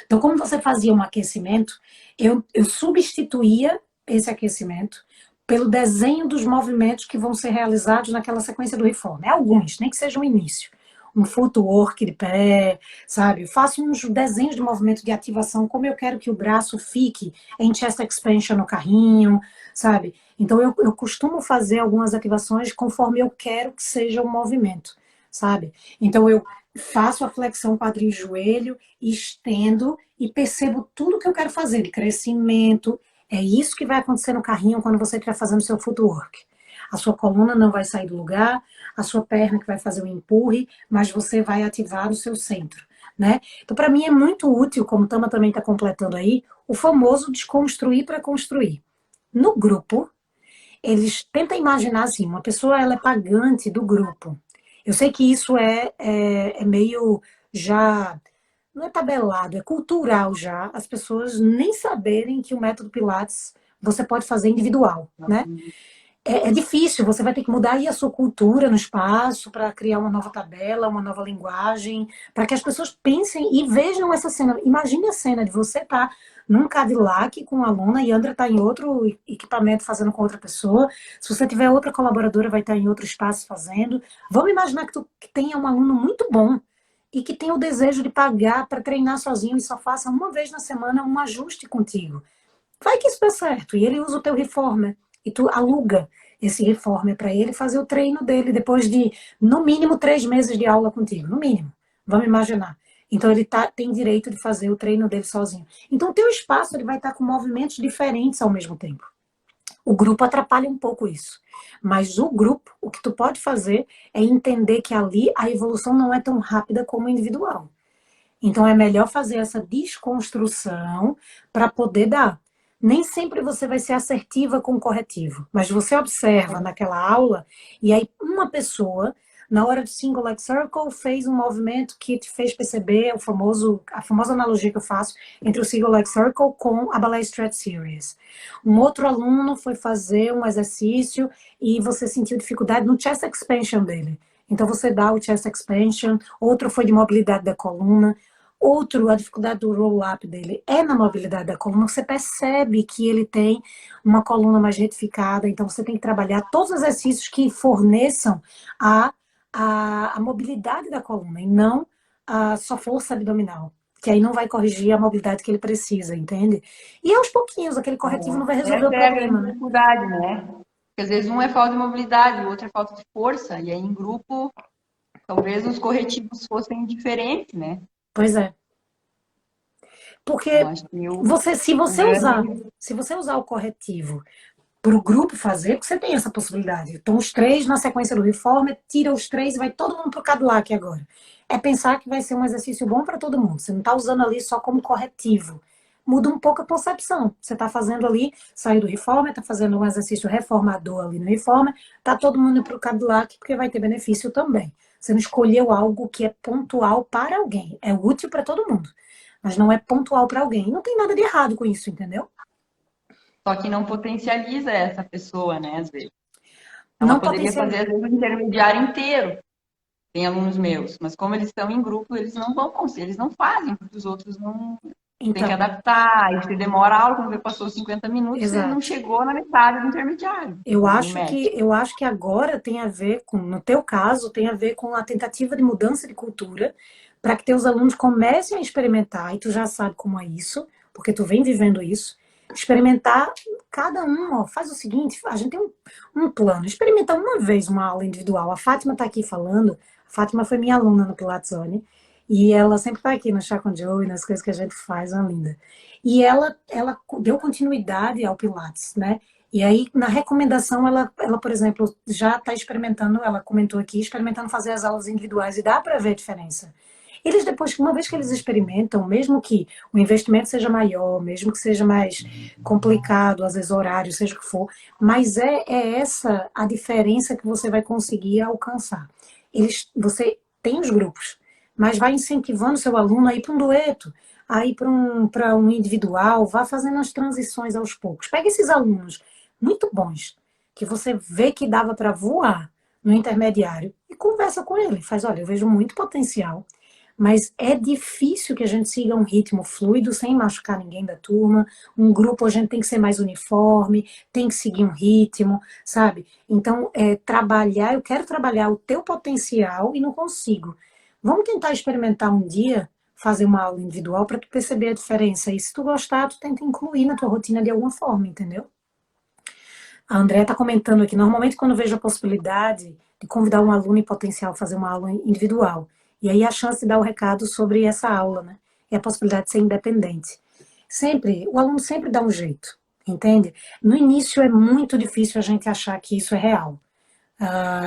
Então, como você fazia um aquecimento, eu substituía esse aquecimento pelo desenho dos movimentos que vão ser realizados naquela sequência do reforma. Alguns, nem que seja o início. Um footwork de pé, sabe? Eu faço uns desenhos de movimento de ativação, como eu quero que o braço fique em chest expansion no carrinho, sabe? Então eu costumo fazer algumas ativações conforme eu quero que seja o movimento, sabe? Então eu faço a flexão quadril e joelho, estendo e percebo tudo que eu quero fazer de crescimento. É isso que vai acontecer no carrinho quando você estiver fazendo seu footwork. A sua coluna não vai sair do lugar, a sua perna que vai fazer o empurre, mas você vai ativar o seu centro, né? Então, para mim é muito útil, como o Tama também está completando aí, o famoso desconstruir para construir. No grupo, eles tentam imaginar assim, uma pessoa ela é pagante do grupo. Eu sei que isso é meio já, não é tabelado, é cultural já, as pessoas nem saberem que o método Pilates você pode fazer individual, né? É difícil, você vai ter que mudar aí a sua cultura no espaço para criar uma nova tabela, uma nova linguagem, para que as pessoas pensem e vejam essa cena. Imagine a cena de você estar num Cadillac com uma aluna e Andra está em outro equipamento fazendo com outra pessoa. Se você tiver outra colaboradora, vai estar em outro espaço fazendo. Vamos imaginar que tenha um aluno muito bom e que tenha o desejo de pagar para treinar sozinho e só faça uma vez na semana um ajuste contigo. Vai que isso dá certo. E ele usa o teu reformer. E tu aluga esse reformer para ele fazer o treino dele depois de, no mínimo, 3 meses de aula contigo. No mínimo. Vamos imaginar. Então ele tem direito de fazer o treino dele sozinho. Então o teu espaço ele vai estar com movimentos diferentes ao mesmo tempo. O grupo atrapalha um pouco isso. Mas o grupo, o que tu pode fazer é entender que ali a evolução não é tão rápida como o individual. Então é melhor fazer essa desconstrução para poder dar. Nem sempre você vai ser assertiva com o corretivo, mas você observa naquela aula e aí uma pessoa, na hora do single leg circle, fez um movimento que te fez perceber a famosa analogia que eu faço entre o single leg circle com a ballet stretch series. Um outro aluno foi fazer um exercício e você sentiu dificuldade no chest expansion dele. Então você dá o chest expansion, outro foi de mobilidade da coluna. Outro, a dificuldade do roll-up dele é na mobilidade da coluna. Você percebe que ele tem uma coluna mais retificada, então você tem que trabalhar todos os exercícios que forneçam a mobilidade da coluna e não a só força abdominal, que aí não vai corrigir a mobilidade que ele precisa, entende? E aos pouquinhos, aquele corretivo não vai resolver o Essa é a grande problema, né? dificuldade, né? Porque às vezes um é falta de mobilidade, o outro é falta de força, e aí em grupo, talvez os corretivos fossem diferentes, né? Pois é. Eu Porque acho que o grande. se você usar o corretivo para o grupo fazer, porque você tem essa possibilidade. Então, os três na sequência do reformer, tira os três e vai todo mundo para o Cadillac agora. É pensar que vai ser um exercício bom para todo mundo. Você não está usando ali só como corretivo. Muda um pouco a percepção. Você está fazendo ali, saiu do reformer, está fazendo um exercício reformador ali no reformer, está todo mundo para o Cadillac, porque vai ter benefício também. Você não escolheu algo que é pontual para alguém. É útil para todo mundo, mas não é pontual para alguém. Não tem nada de errado com isso, entendeu? Só que não potencializa essa pessoa, né, às vezes. Ela Não poderia fazer, potencializa. às vezes, o intermediário inteiro. Tem alunos meus, mas como eles estão em grupo, eles não vão conseguir, eles não fazem, porque os outros não têm que Então, adaptar, e se demora a aula, quando você passou 50 minutos, você não exato. chegou na metade do intermediário, do médio. Eu acho que agora tem a ver com, no teu caso, tem a ver com a tentativa de mudança de cultura para que teus alunos comecem a experimentar, e tu já sabe como é isso, porque tu vem vivendo isso, experimentar cada um, ó, faz o seguinte, a gente tem um plano, experimenta uma vez uma aula individual. A Fátima está aqui falando, a Fátima foi minha aluna no Pilates Zone, e ela sempre está aqui no Chá com Joe e nas coisas que a gente faz, uma linda. E ela deu continuidade ao Pilates, né? E aí, na recomendação, por exemplo, já está experimentando, ela comentou aqui, experimentando fazer as aulas individuais e dá para ver a diferença. Eles depois, uma vez que eles experimentam, mesmo que o investimento seja maior, mesmo que seja mais complicado, às vezes horário, seja o que for, mas é essa a diferença que você vai conseguir alcançar. Você tem os grupos, mas vai incentivando seu aluno a ir para um dueto, a ir para um individual, vá fazendo as transições aos poucos. Pega esses alunos muito bons, que você vê que dava para voar no intermediário, e conversa com ele. Faz, olha, eu vejo muito potencial, mas é difícil que a gente siga um ritmo fluido sem machucar ninguém da turma. Um grupo a gente tem que ser mais uniforme, tem que seguir um ritmo, sabe? Então, eu quero trabalhar o teu potencial e não consigo. Vamos tentar experimentar um dia, fazer uma aula individual para tu perceber a diferença. E se tu gostar, tu tenta incluir na tua rotina de alguma forma, entendeu? A Andrea está comentando aqui, normalmente quando vejo a possibilidade de convidar um aluno em potencial a fazer uma aula individual, e aí a chance de dar o recado sobre essa aula, né? E a possibilidade de ser independente. O aluno sempre dá um jeito, entende? No início é muito difícil a gente achar que isso é real.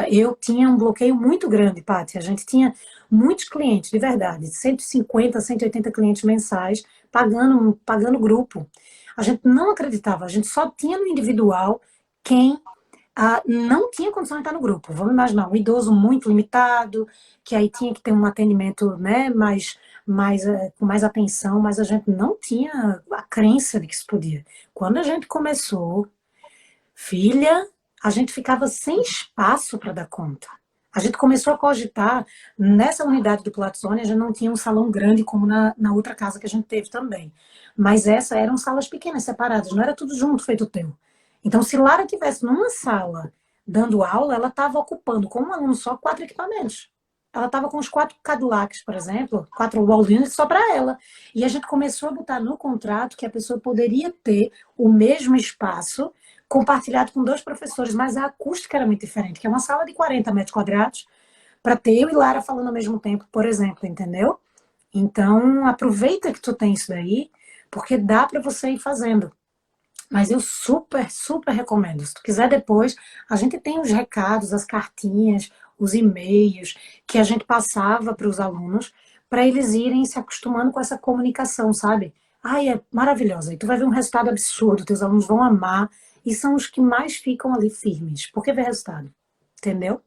Eu tinha um bloqueio muito grande, Paty. A gente tinha muitos clientes, de verdade, 150, 180 clientes mensais, pagando grupo. A gente não acreditava, a gente só tinha no individual quem não tinha condição de estar no grupo. Vamos imaginar, um idoso muito limitado, que aí tinha que ter um atendimento, né, com mais atenção, mas a gente não tinha a crença de que isso podia. Quando a gente começou, filha, a gente ficava sem espaço para dar conta. A gente começou a cogitar, nessa unidade do Platone, a gente não tinha um salão grande como na outra casa que a gente teve também. Mas essa eram salas pequenas, separadas, não era tudo junto, feito o teu. Então, se Lara tivesse numa sala dando aula, ela estava ocupando, com um aluno só, 4 equipamentos. Ela estava com os 4 Cadillacs, por exemplo, 4 wall units só para ela. E a gente começou a botar no contrato que a pessoa poderia ter o mesmo espaço compartilhado com 2 professores, mas a acústica era muito diferente, que é uma sala de 40 metros quadrados, para ter eu e Lara falando ao mesmo tempo, por exemplo, entendeu? Então, aproveita que tu tem isso daí, porque dá para você ir fazendo. Mas eu super, super recomendo. Se tu quiser depois, a gente tem os recados, as cartinhas, os e-mails que a gente passava para os alunos, para eles irem se acostumando com essa comunicação, sabe? Ai, é maravilhosa. E tu vai ver um resultado absurdo, teus alunos vão amar, e são os que mais ficam ali firmes, porque vê resultado, entendeu?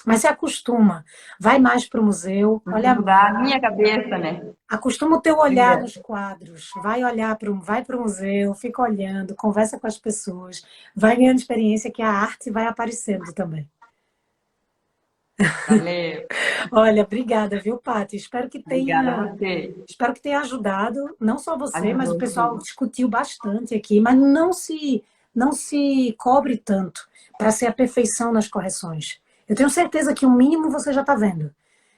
Mas se acostuma, vai mais para o museu, olha, Mudar a minha cabeça, né? acostuma o teu olhar Diga. nos quadros, vai para o museu, fica olhando, conversa com as pessoas, vai ganhando experiência que a arte vai aparecendo também. Valeu. Olha, obrigada, viu, Paty? Obrigada a você. Espero que tenha ajudado, não só você, mas o Ajudou, pessoal sim. discutiu bastante aqui, mas não se cobre tanto para ser a perfeição nas correções. Eu tenho certeza que o mínimo você já está vendo.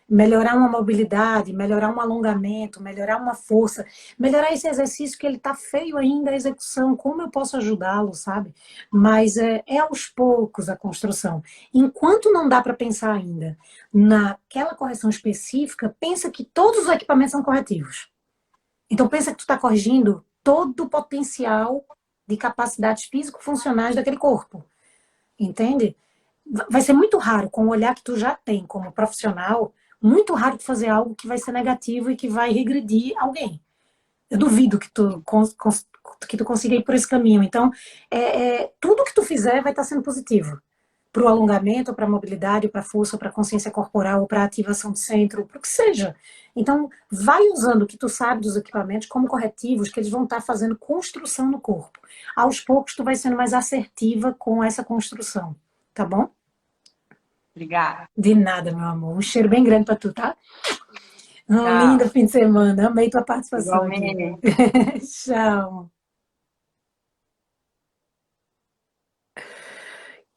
Melhorar uma mobilidade, melhorar um alongamento, melhorar uma força, melhorar esse exercício que ele está feio ainda, a execução, como eu posso ajudá-lo, sabe? Mas é aos poucos a construção. Enquanto não dá para pensar ainda naquela correção específica, pensa que todos os equipamentos são corretivos. Então pensa que tu está corrigindo todo o potencial de capacidades físico-funcionais daquele corpo, entende? Vai ser muito raro, com o olhar que tu já tem como profissional, muito raro tu fazer algo que vai ser negativo e que vai regredir alguém. Eu duvido que tu consiga ir por esse caminho. Então, tudo que tu fizer vai estar sendo positivo. Para o alongamento, para a mobilidade, para a força, para a consciência corporal, para a ativação do centro, para o que seja. Então, vai usando o que tu sabe dos equipamentos como corretivos, que eles vão estar fazendo construção no corpo. Aos poucos, tu vai sendo mais assertiva com essa construção. Tá bom? Obrigada. De nada, meu amor. Um cheiro bem grande pra tu, tá? Um lindo Tchau. fim de semana. Amei tua participação aqui. Igualmente. Tchau.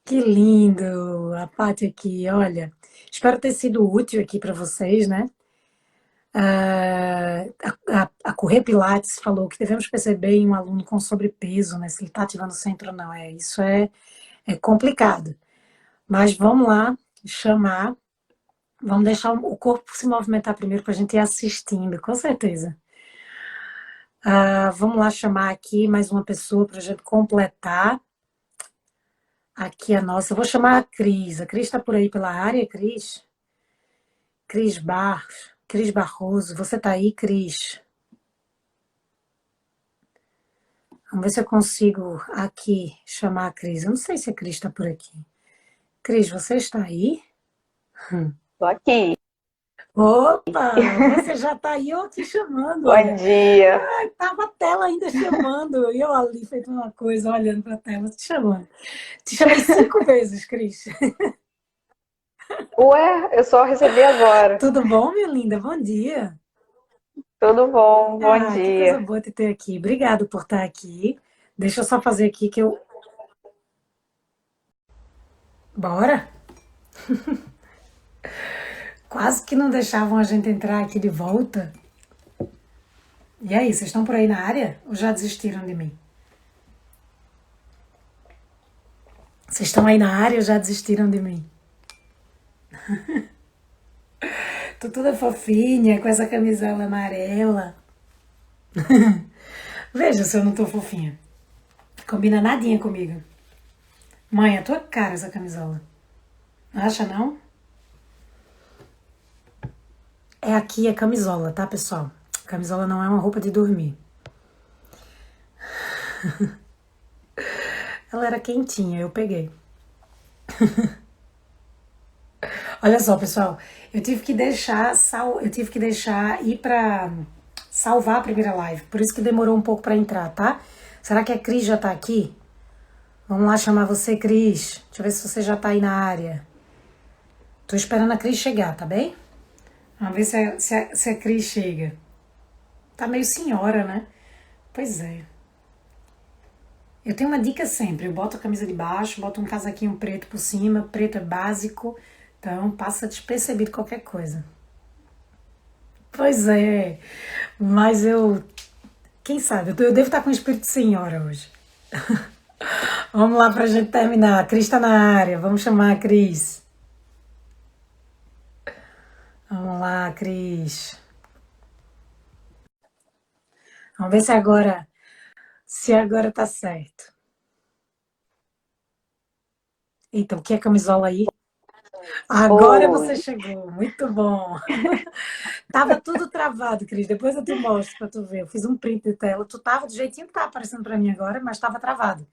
Que lindo a Paty aqui, olha. Espero ter sido útil aqui para vocês, né? A Correr Pilates falou que devemos perceber em um aluno com sobrepeso, né? Se ele está ativando o centro ou não. Isso é complicado. Mas vamos lá chamar. Vamos deixar o corpo se movimentar primeiro para a gente ir assistindo, com certeza. Vamos lá chamar aqui mais uma pessoa para a gente completar aqui a nossa. Eu vou chamar a Cris. A Cris está por aí pela área, Cris? Cris Barroso. Você está aí, Cris? Vamos ver se eu consigo aqui chamar a Cris. Eu não sei se a Cris está por aqui. Cris, você está aí? Tô aqui. Opa, você já está aí, eu te chamando. Bom Olha. dia. Tava a tela ainda chamando. E eu ali feito uma coisa, olhando para a tela, te chamando. Te chamei 5 vezes, Cris. Ué, eu só recebi agora. Tudo bom, minha linda? Bom dia. Tudo bom? Bom Que coisa dia. boa te ter aqui. Obrigado por estar aqui. Deixa eu só fazer aqui que eu. Bora? Quase que não deixavam a gente entrar aqui de volta. E aí, vocês estão por aí na área? Ou já desistiram de mim? Vocês estão aí na área ou já desistiram de mim? Tô toda fofinha com essa camisola amarela. Veja se eu não tô fofinha. Combina nadinha comigo. Mãe, é tua cara essa camisola. Acha não? Aqui é camisola, tá, pessoal? Camisola não é uma roupa de dormir. Ela era quentinha, eu peguei. Olha só, pessoal, eu tive que deixar ir para salvar a primeira live, por isso que demorou um pouco para entrar, tá? Será que a Cris já tá aqui? Vamos lá chamar você, Cris. Deixa eu ver se você já tá aí na área. Tô esperando a Cris chegar, tá bem? Vamos ver se a Cris chega. Tá meio senhora, né? Pois é. Eu tenho uma dica sempre. Eu boto a camisa de baixo, boto um casaquinho preto por cima. Preto é básico. Então passa despercebido qualquer coisa. Pois é. Mas eu... Quem sabe? Eu devo estar com o espírito de senhora hoje. Vamos lá pra gente terminar. A Cris tá na área. Vamos chamar a Cris. Vamos lá, Cris. Vamos ver se agora tá certo. Eita, o que é camisola aí? Agora Oi. você chegou, muito bom. Tava tudo travado, Cris. Depois eu te mostro pra tu ver. Eu fiz um print de tela. Tu tava do jeitinho que tá aparecendo pra mim agora, mas tava travado.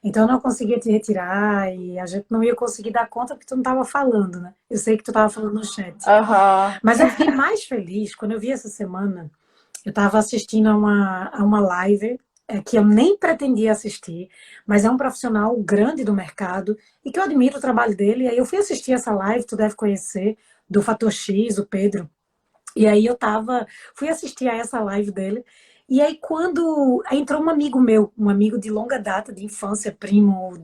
Então eu não conseguia te retirar e a gente não ia conseguir dar conta porque tu não tava falando, né? Eu sei que tu tava falando no chat. Aham. Mas eu fiquei mais feliz quando eu vi essa semana. Eu estava assistindo a uma live que eu nem pretendia assistir, mas é um profissional grande do mercado e que eu admiro o trabalho dele. E aí eu fui assistir essa live, tu deve conhecer, do Fator X, o Pedro. E aí fui assistir a essa live dele. E aí aí entrou um amigo meu, um amigo de longa data, de infância, primo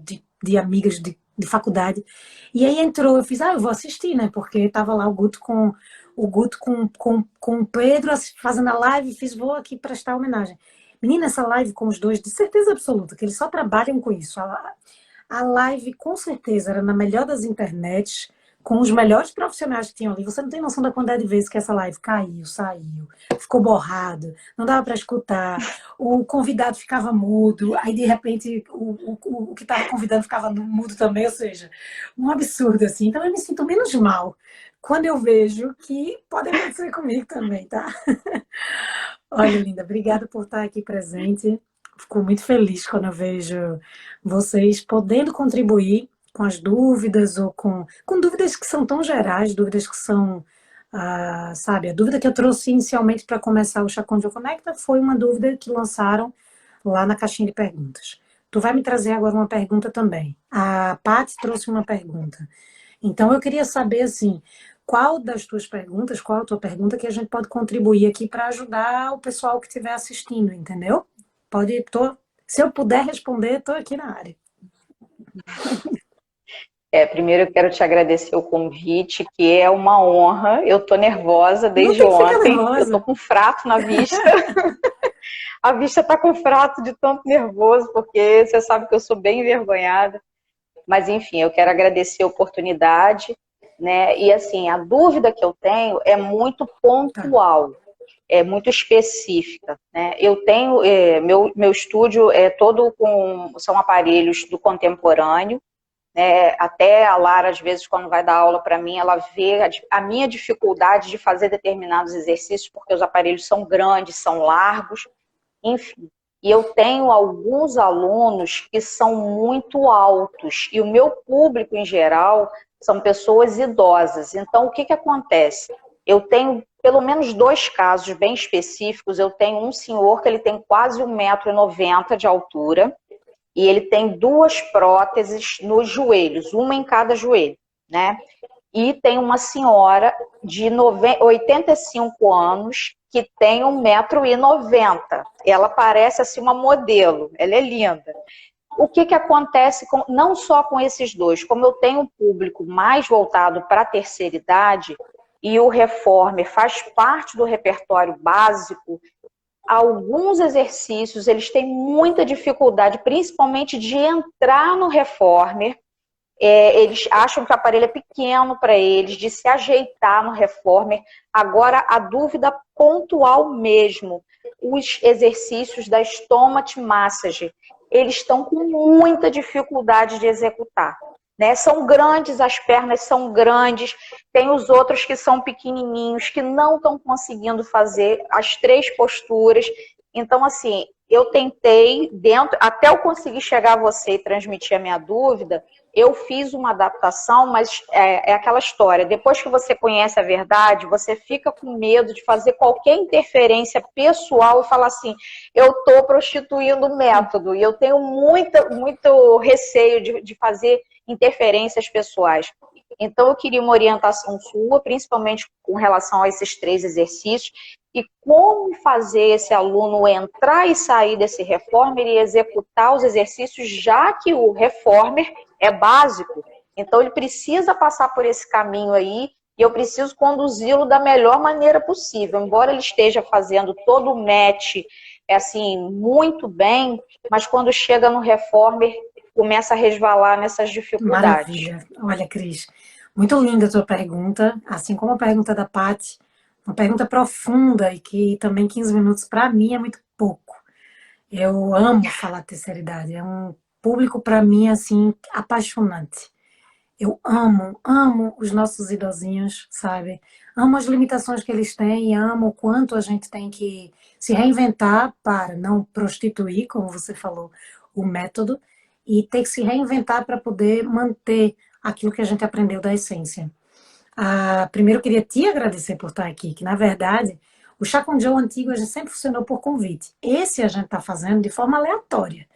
de amigas de faculdade. E aí entrou, eu fiz, eu vou assistir, né? Porque tava lá o Guto com o Pedro fazendo a live, fiz, vou aqui prestar homenagem. Menina, essa live com os dois, de certeza absoluta, que eles só trabalham com isso. A live, com certeza, era na melhor das internets, com os melhores profissionais que tinham ali. Você não tem noção da quantidade de vezes que essa live caiu, saiu, ficou borrado, não dava para escutar, o convidado ficava mudo, aí de repente o que estava convidando ficava mudo também, ou seja, um absurdo assim. Então eu me sinto menos mal quando eu vejo que pode acontecer comigo também, tá? Olha, linda, obrigada por estar aqui presente. Fico muito feliz quando eu vejo vocês podendo contribuir com as dúvidas ou com dúvidas que são tão gerais, dúvidas que são, sabe, a dúvida que eu trouxe inicialmente para começar o Chacondio Conecta foi uma dúvida que lançaram lá na caixinha de perguntas. Tu vai me trazer agora uma pergunta também. A Paty trouxe uma pergunta. Então eu queria saber, assim, qual das tuas perguntas, qual a tua pergunta que a gente pode contribuir aqui para ajudar o pessoal que estiver assistindo, entendeu? Se eu puder responder, estou aqui na área. Primeiro eu quero te agradecer o convite, que é uma honra. Eu tô nervosa desde Não tem que ficar ontem. nervosa. Eu tô com frato na vista. A vista tá com frato de tanto nervoso, porque você sabe que eu sou bem envergonhada. Mas enfim, eu quero agradecer a oportunidade, né? E assim, a dúvida que eu tenho é muito pontual, é muito específica, né? Eu tenho, meu estúdio é todo são aparelhos do contemporâneo, né? Até a Lara, às vezes, quando vai dar aula para mim, ela vê a minha dificuldade de fazer determinados exercícios, porque os aparelhos são grandes, são largos, enfim. E eu tenho alguns alunos que são muito altos, e o meu público, em geral, são pessoas idosas. Então, o que acontece? Eu tenho pelo menos 2 casos bem específicos. Eu tenho um senhor que ele tem quase 1,90 m de altura, e ele tem 2 próteses nos joelhos, uma em cada joelho, né? E tem uma senhora de 85 anos que tem 1,90 m. Ela parece assim uma modelo, ela é linda. O que acontece não só com esses dois, como eu tenho um público mais voltado para a terceira idade, e o Reformer faz parte do repertório básico, alguns exercícios eles têm muita dificuldade, principalmente de entrar no Reformer. Eles acham que o aparelho é pequeno para eles, de se ajeitar no Reformer. Agora, a dúvida pontual mesmo, os exercícios da Stomach Massage, eles estão com muita dificuldade de executar, né? São grandes, as pernas são grandes, tem os outros que são pequenininhos, que não estão conseguindo fazer as 3 posturas. Então, assim, eu tentei, até eu conseguir chegar a você e transmitir a minha dúvida, eu fiz uma adaptação, mas é aquela história, depois que você conhece a verdade, você fica com medo de fazer qualquer interferência pessoal e falar assim, eu estou prostituindo o método, e eu tenho muito receio de fazer interferências pessoais. Então, eu queria uma orientação sua, principalmente com relação a esses 3 exercícios, e como fazer esse aluno entrar e sair desse reformer e executar os exercícios, já que o reformer é básico. Então, ele precisa passar por esse caminho aí, e eu preciso conduzi-lo da melhor maneira possível. Embora ele esteja fazendo todo o match, assim, muito bem, mas quando chega no reformer, começa a resvalar nessas dificuldades. Maravilha. Olha, Cris, muito linda a tua pergunta, assim como a pergunta da Paty, uma pergunta profunda e que também 15 minutos para mim é muito pouco. Eu amo falar de terceira idade, é um público para mim assim apaixonante. Eu amo os nossos idosinhos, sabe? Amo as limitações que eles têm, amo o quanto a gente tem que se reinventar para não prostituir, como você falou, o método, e ter que se reinventar para poder manter aquilo que a gente aprendeu da essência. Primeiro, eu queria te agradecer por estar aqui, que na verdade, o Chá com Joe antigo a gente sempre funcionou por convite. Esse a gente está fazendo de forma aleatória.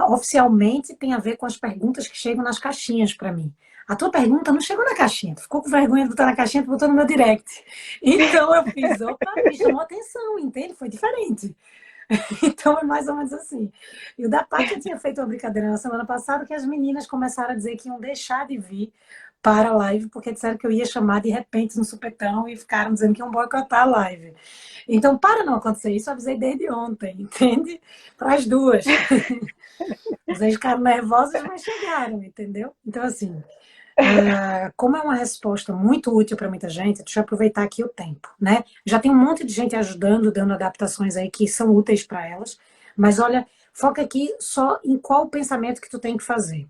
Oficialmente tem a ver com as perguntas que chegam nas caixinhas para mim. A tua pergunta não chegou na caixinha, tu ficou com vergonha de botar na caixinha, tu botou no meu direct. Então eu fiz, opa, me chamou a atenção, entende? Foi diferente. Então é mais ou menos assim. E o da Paty eu tinha feito uma brincadeira na semana passada que as meninas começaram a dizer que iam deixar de vir para a live, porque disseram que eu ia chamar de repente no supetão e ficaram dizendo que iam boicotar a live. Então, para não acontecer isso, eu avisei desde ontem, entende? Para as duas. Vocês ficaram nervosas, mas chegaram, entendeu? Então, assim, como é uma resposta muito útil para muita gente, deixa eu aproveitar aqui o tempo, né? Já tem um monte de gente ajudando, dando adaptações aí que são úteis para elas, mas olha, foca aqui só em qual pensamento que tu tem que fazer.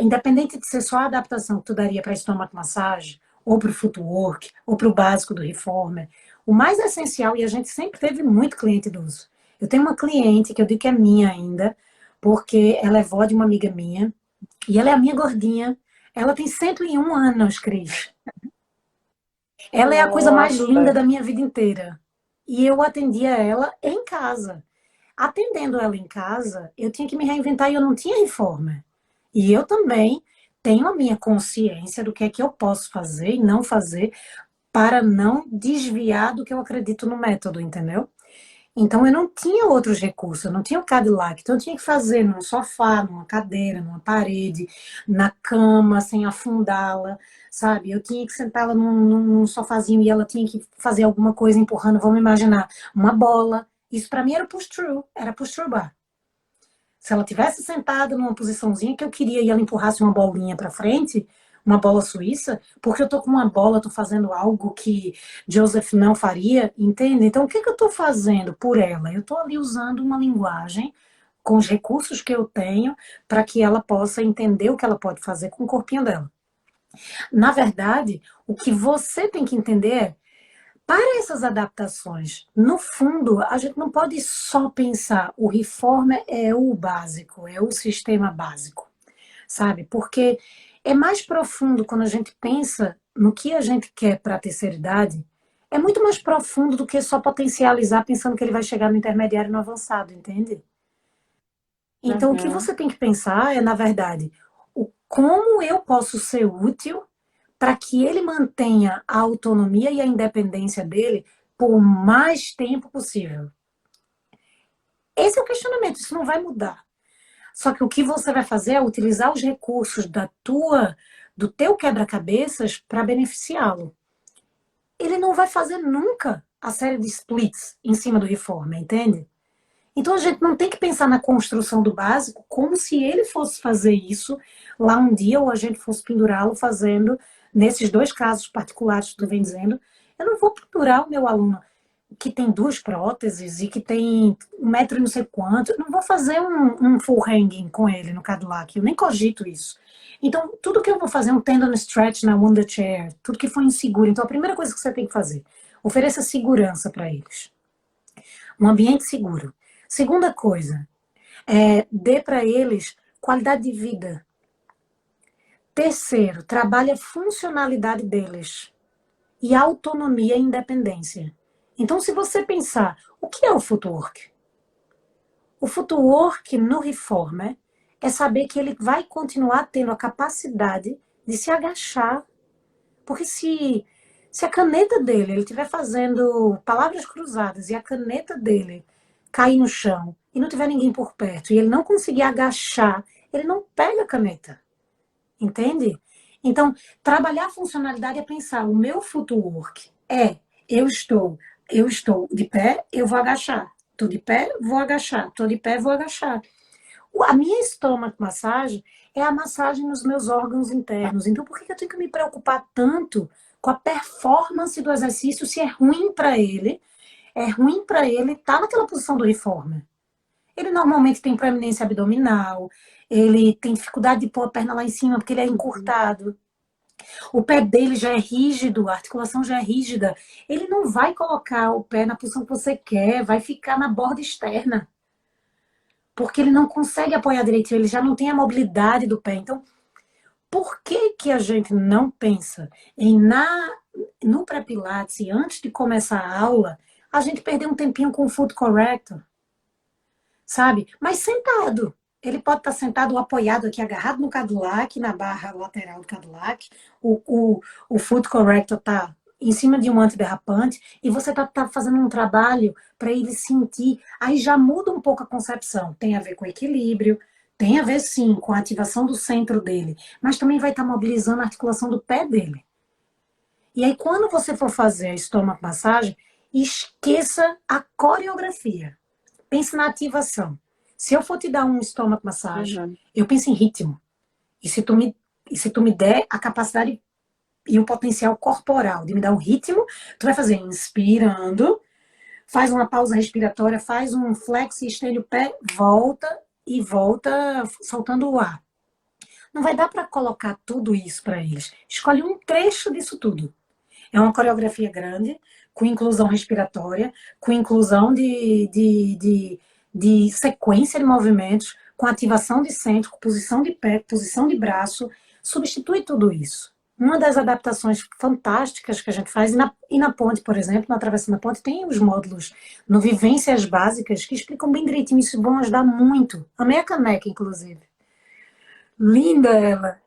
Independente de ser só a adaptação que tu daria para estômago massagem, ou para o footwork, ou para o básico do reformer, o mais essencial, e a gente sempre teve muito cliente idoso. Eu tenho uma cliente que eu digo que é minha ainda, porque ela é vó de uma amiga minha, e ela é a minha gordinha. Ela tem 101 anos, Cris. Ela é a coisa mais linda da minha vida inteira. E eu atendia ela em casa. Atendendo ela em casa, eu tinha que me reinventar e eu não tinha reforma. E eu também tenho a minha consciência do que é que eu posso fazer e não fazer para não desviar do que eu acredito no método, entendeu? Então eu não tinha outros recursos, eu não tinha o Cadillac, então eu tinha que fazer num sofá, numa cadeira, numa parede, na cama, sem afundá-la, sabe? Eu tinha que sentá-la num sofazinho e ela tinha que fazer alguma coisa empurrando, vamos imaginar, uma bola. Isso para mim era push-through, era push-through bar. Se ela tivesse sentada numa posiçãozinha que eu queria e ela empurrasse uma bolinha para frente, uma bola suíça, porque eu tô com uma bola, tô fazendo algo que Joseph não faria, entende? Então, o que que eu tô fazendo por ela? Eu tô ali usando uma linguagem com os recursos que eu tenho para que ela possa entender o que ela pode fazer com o corpinho dela. Na verdade, o que você tem que entender é, para essas adaptações, no fundo, a gente não pode só pensar, o reformer é o básico, é o sistema básico, sabe? Porque é mais profundo quando a gente pensa no que a gente quer para a terceira idade, é muito mais profundo do que só potencializar pensando que ele vai chegar no intermediário e no avançado, entende? Então, o que você tem que pensar é, na verdade, como eu posso ser útil para que ele mantenha a autonomia e a independência dele por mais tempo possível. Esse é o questionamento, isso não vai mudar. Só que o que você vai fazer é utilizar os recursos do teu quebra-cabeças para beneficiá-lo. Ele não vai fazer nunca a série de splits em cima do reformer, entende? Então a gente não tem que pensar na construção do básico como se ele fosse fazer isso lá um dia ou a gente fosse pendurá-lo fazendo, nesses dois casos particulares que tu vem dizendo, eu não vou pendurar o meu aluno que tem 2 próteses e que tem 1 metro e não sei quanto, eu não vou fazer um full hanging com ele no Cadillac, eu nem cogito isso. Então, tudo que eu vou fazer, um tendon stretch na Wonder Chair, tudo que for inseguro, então a primeira coisa que você tem que fazer, ofereça segurança para eles. Um ambiente seguro. Segunda coisa, dê para eles qualidade de vida. Terceiro, trabalhe a funcionalidade deles e autonomia e independência. Então, se você pensar, o que é o footwork? O footwork no Reformer é saber que ele vai continuar tendo a capacidade de se agachar. Porque se a caneta dele, ele estiver fazendo palavras cruzadas e a caneta dele cair no chão e não tiver ninguém por perto e ele não conseguir agachar, ele não pega a caneta. Entende? Então, trabalhar a funcionalidade é pensar, o meu footwork eu estou de pé, eu vou agachar. Estou de pé, vou agachar. Estou de pé, vou agachar. A minha stomach massagem é a massagem nos meus órgãos internos. Então, por que eu tenho que me preocupar tanto com a performance do exercício se é ruim para ele? É ruim para ele estar naquela posição do reformer. Ele normalmente tem proeminência abdominal, ele tem dificuldade de pôr a perna lá em cima porque ele é encurtado. O pé dele já é rígido, a articulação já é rígida. Ele não vai colocar o pé na posição que você quer, vai ficar na borda externa. Porque ele não consegue apoiar direitinho, ele já não tem a mobilidade do pé. Então, por que a gente não pensa em no pré-pilates, antes de começar a aula, a gente perder um tempinho com o foot corrector? Sabe? Mas sentado. Ele pode estar sentado ou apoiado aqui, agarrado no Cadillac, na barra lateral do Cadillac. O foot corrector está em cima de um antiderrapante e você está fazendo um trabalho para ele sentir. Aí já muda um pouco a concepção. Tem a ver com equilíbrio, tem a ver sim com a ativação do centro dele, mas também vai estar mobilizando a articulação do pé dele. E aí quando você for fazer a stomach massagem, esqueça a coreografia. Pense na ativação. Se eu for te dar um stomach massagem, eu penso em ritmo. E se tu me der a capacidade e o potencial corporal de me dar um ritmo, tu vai fazer inspirando, faz uma pausa respiratória, faz um flex e estende o pé, volta e volta soltando o ar. Não vai dar para colocar tudo isso para eles. Escolhe um trecho disso tudo. É uma coreografia grande, com inclusão respiratória, com inclusão de sequência de movimentos, com ativação de centro, com posição de pé, posição de braço, substitui tudo isso. Uma das adaptações fantásticas que a gente faz, e na ponte, por exemplo, na Travessa da Ponte, tem os módulos no Vivências Básicas que explicam bem direitinho, isso vão ajudar muito. Amei a caneca, inclusive. Linda ela!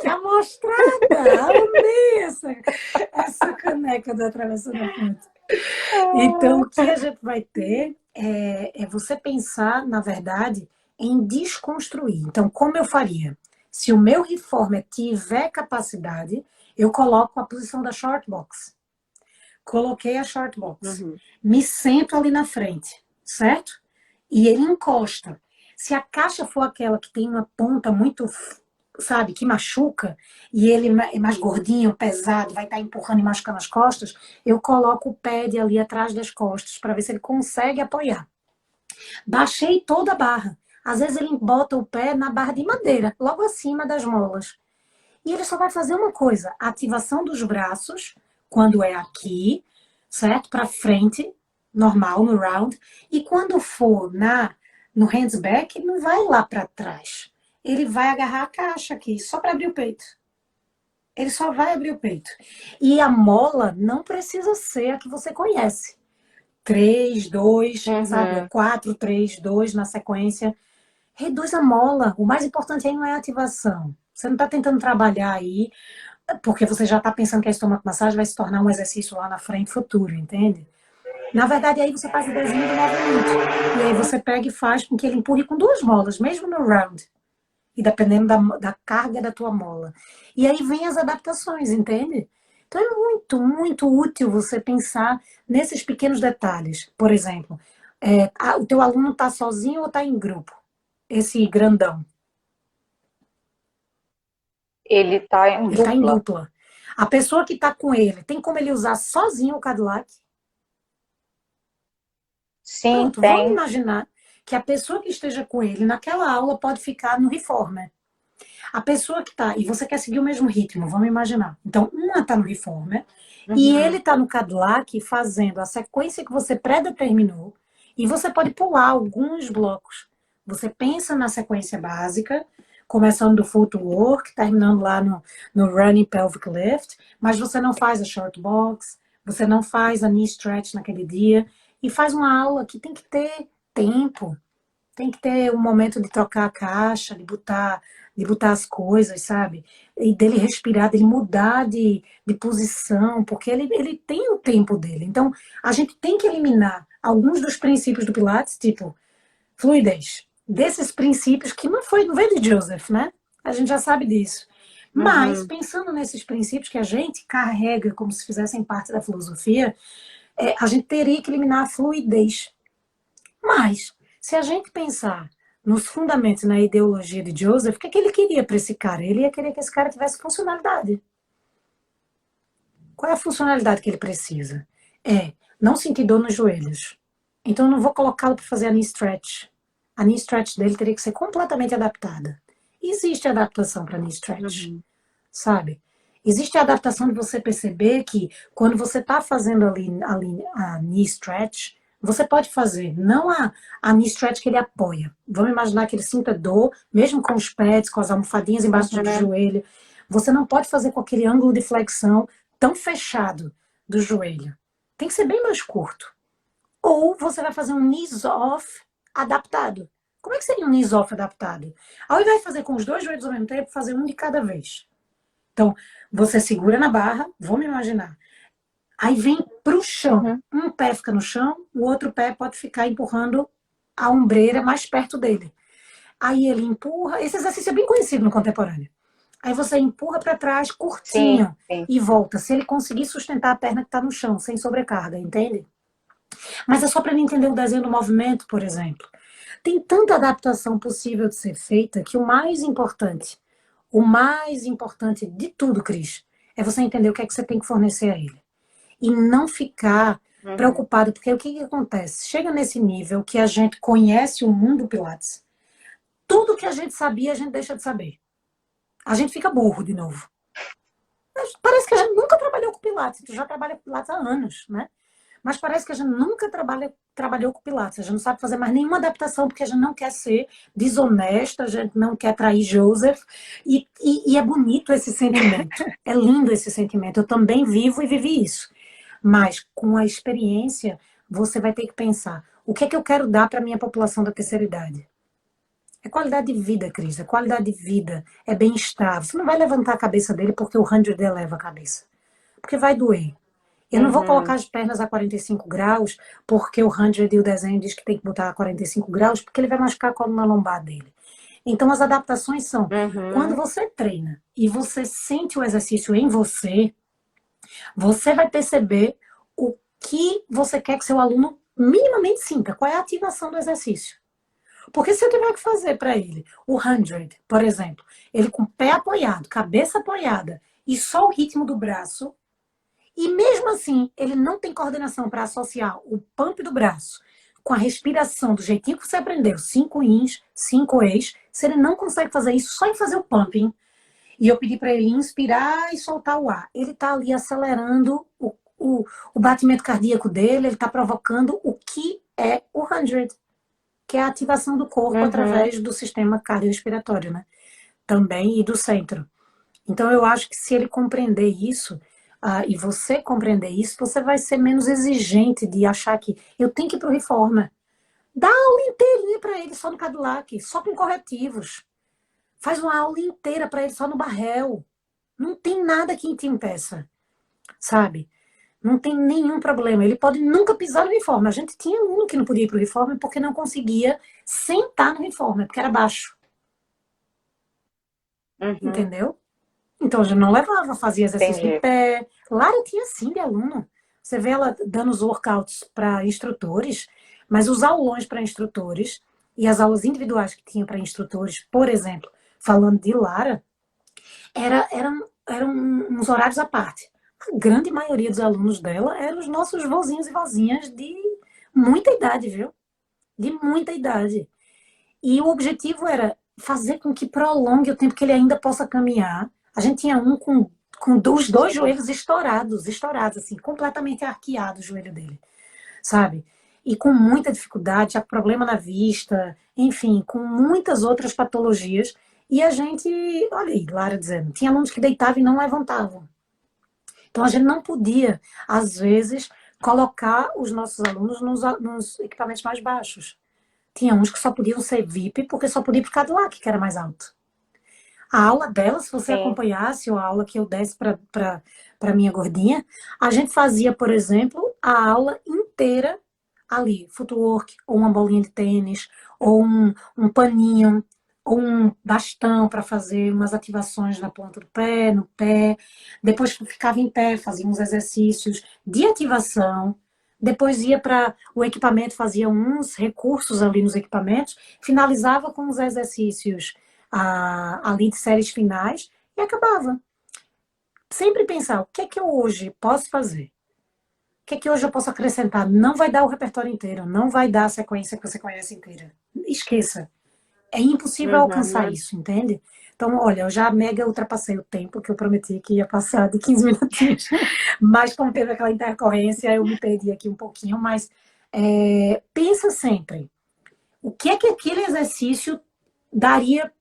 Que amostrada! Amei essa caneca da Travessa da Ponte. Então, o que a gente vai ter é você pensar, na verdade, em desconstruir. Então, como eu faria? Se o meu reformer tiver capacidade, eu coloco a posição da short box. Coloquei a short box. Me sento ali na frente, certo? E ele encosta. Se a caixa for aquela que tem uma ponta muito, sabe, que machuca, e ele é mais gordinho, pesado, vai estar empurrando e machucando as costas, eu coloco o pad ali atrás das costas para ver se ele consegue apoiar. Baixei toda a barra. Às vezes ele bota o pé na barra de madeira, logo acima das molas. E ele só vai fazer uma coisa, a ativação dos braços, quando é aqui, certo? Para frente, normal, no round. E quando for no hands back, não vai lá para trás. Ele vai agarrar a caixa aqui, só para abrir o peito. Ele só vai abrir o peito. E a mola não precisa ser a que você conhece. 3, 2, sabe? 4, 3, 2 na sequência. Reduz a mola. O mais importante aí não é a ativação. Você não está tentando trabalhar aí, porque você já está pensando que a stomach massagem vai se tornar um exercício lá na frente futuro, entende? Na verdade, aí você faz o desenho do movimento. E aí você pega e faz com que ele empurre com 2 molas, mesmo no round. E dependendo da carga da tua mola. E aí vem as adaptações, entende? Então é muito, muito útil você pensar nesses pequenos detalhes. Por exemplo, o teu aluno está sozinho ou está em grupo? Esse grandão. Ele está em dupla. Ele está em dupla. A pessoa que está com ele, tem como ele usar sozinho o Cadillac? Sim, Pronto, tem. vamos imaginar que a pessoa que esteja com ele naquela aula pode ficar no reformer. A pessoa que está, e você quer seguir o mesmo ritmo, vamos imaginar. Então, uma está no reformer e ele está no Cadillac fazendo a sequência que você predeterminou E você pode pular alguns blocos. Você pensa na sequência básica, começando do footwork, terminando lá no running pelvic lift, mas você não faz a short box, você não faz a knee stretch naquele dia, e faz uma aula que tem que ter tempo, tem que ter um momento de trocar a caixa, de botar as coisas, sabe? E dele respirar, dele mudar de posição, porque ele tem o tempo dele. Então, a gente tem que eliminar alguns dos princípios do Pilates, tipo fluidez, desses princípios que não veio de Joseph, né? A gente já sabe disso. Mas, pensando nesses princípios que a gente carrega como se fizessem parte da filosofia, a gente teria que eliminar a fluidez. Mas, se a gente pensar nos fundamentos, na ideologia de Joseph, o que ele queria para esse cara? Ele ia querer que esse cara tivesse funcionalidade. Qual é a funcionalidade que ele precisa? É não sentir dor nos joelhos. Então, eu não vou colocá-lo para fazer a knee stretch. A knee stretch dele teria que ser completamente adaptada. Existe adaptação para knee stretch, sabe? Existe a adaptação de você perceber que quando você está fazendo ali a knee stretch, você pode fazer, não a knee stretch que ele apoia. Vamos imaginar que ele sinta dor, mesmo com os pads, com as almofadinhas embaixo do joelho. Você não pode fazer com aquele ângulo de flexão tão fechado do joelho. Tem que ser bem mais curto. Ou você vai fazer um knees off adaptado. Como é que seria um knees off adaptado? Ao invés de fazer com os dois joelhos ao mesmo tempo, fazer um de cada vez. Então, você segura na barra, vamos imaginar. Aí vem pro chão. Um pé fica no chão, o outro pé pode ficar empurrando a ombreira mais perto dele. Aí ele empurra. Esse exercício é bem conhecido no contemporâneo. Aí você empurra para trás, curtinho, e volta. Se ele conseguir sustentar a perna que está no chão, sem sobrecarga, entende? Mas é só para ele entender o desenho do movimento, por exemplo. Tem tanta adaptação possível de ser feita que o mais importante de tudo, Cris, é você entender o que é que você tem que fornecer a ele. E não ficar preocupado, porque o que acontece? Chega nesse nível que a gente conhece o mundo Pilates, tudo que a gente sabia, a gente deixa de saber. A gente fica burro de novo. Mas parece que a gente nunca trabalhou com Pilates. Tu já trabalha com Pilates há anos, né? Mas parece que a gente nunca trabalhou com Pilates. A gente não sabe fazer mais nenhuma adaptação, porque a gente não quer ser desonesta, a gente não quer trair Joseph. E é bonito esse sentimento. É lindo esse sentimento. Eu também vivo e vivi isso. Mas com a experiência, você vai ter que pensar: o que é que eu quero dar para a minha população da terceira idade? É qualidade de vida, Cris. É qualidade de vida. É bem-estar. Você não vai levantar a cabeça dele porque o 100 eleva a cabeça. Porque vai doer. Eu não vou colocar as pernas a 45 graus porque o 100 e o desenho diz que tem que botar a 45 graus porque ele vai machucar a coluna lombar dele. Então as adaptações são quando você treina e você sente o exercício em você, você vai perceber o que você quer que seu aluno minimamente sinta. Qual é a ativação do exercício? Porque se eu tiver que fazer para ele o 100, por exemplo, ele com o pé apoiado, cabeça apoiada e só o ritmo do braço, e mesmo assim ele não tem coordenação para associar o pump do braço com a respiração do jeitinho que você aprendeu, 5 ins, 5 ex, se ele não consegue fazer isso só em fazer o pumping, e eu pedi para ele inspirar e soltar o ar, ele está ali acelerando o batimento cardíaco dele, ele está provocando o que é o 100, que é a ativação do corpo através do sistema cardiorrespiratório, né? Também, e do centro. Então, eu acho que se ele compreender isso, e você compreender isso, você vai ser menos exigente de achar que eu tenho que ir para o Reformer. Dá aula inteirinha para ele só no Cadillac, só com corretivos. Faz uma aula inteira para ele só no Barrel. Não tem nada que te impeça, sabe? Não tem nenhum problema. Ele pode nunca pisar no Reformer. A gente tinha um que não podia ir para o Reformer porque não conseguia sentar no Reformer, porque era baixo. Entendeu? Então a gente não levava, fazia exercício de pé. Lara tinha sim de aluno. Você vê ela dando os workouts para instrutores, mas os aulões para instrutores e as aulas individuais que tinha para instrutores, por exemplo, falando de Lara, eram uns horários à parte. A grande maioria dos alunos dela eram os nossos vozinhos e vozinhas de muita idade, viu? De muita idade. E o objetivo era fazer com que prolongue o tempo que ele ainda possa caminhar. A gente tinha um com os dois joelhos estourados, assim, completamente arqueado o joelho dele, sabe? e com muita dificuldade, já com problema na vista, enfim, com muitas outras patologias. E a gente, olha aí, Lara dizendo, tinha alunos que deitavam e não levantavam. Então a gente não podia, às vezes, colocar os nossos alunos nos equipamentos mais baixos. Tinha uns que só podiam ser VIP porque só podia ir para o Cadillac, que era mais alto. A aula dela, se você Sim. acompanhasse, ou a aula que eu desse para minha gordinha, a gente fazia, por exemplo, a aula inteira ali, footwork, ou uma bolinha de tênis, ou um paninho, ou um bastão para fazer umas ativações na ponta do pé, no pé. Depois ficava em pé, fazia uns exercícios de ativação. Depois ia para o equipamento, fazia uns recursos ali nos equipamentos, finalizava com os exercícios ali de séries finais e acabava. Sempre pensar, o que é que eu hoje posso fazer? O que é que hoje eu posso acrescentar? Não vai dar o repertório inteiro, não vai dar a sequência que você conhece inteira. Esqueça. É impossível alcançar Uhum. isso, entende? Então, olha, eu já mega ultrapassei o tempo que eu prometi que ia passar de 15 minutinhos, mas como teve aquela intercorrência, eu me perdi aqui um pouquinho, mas pensa sempre, o que é que aquele exercício daria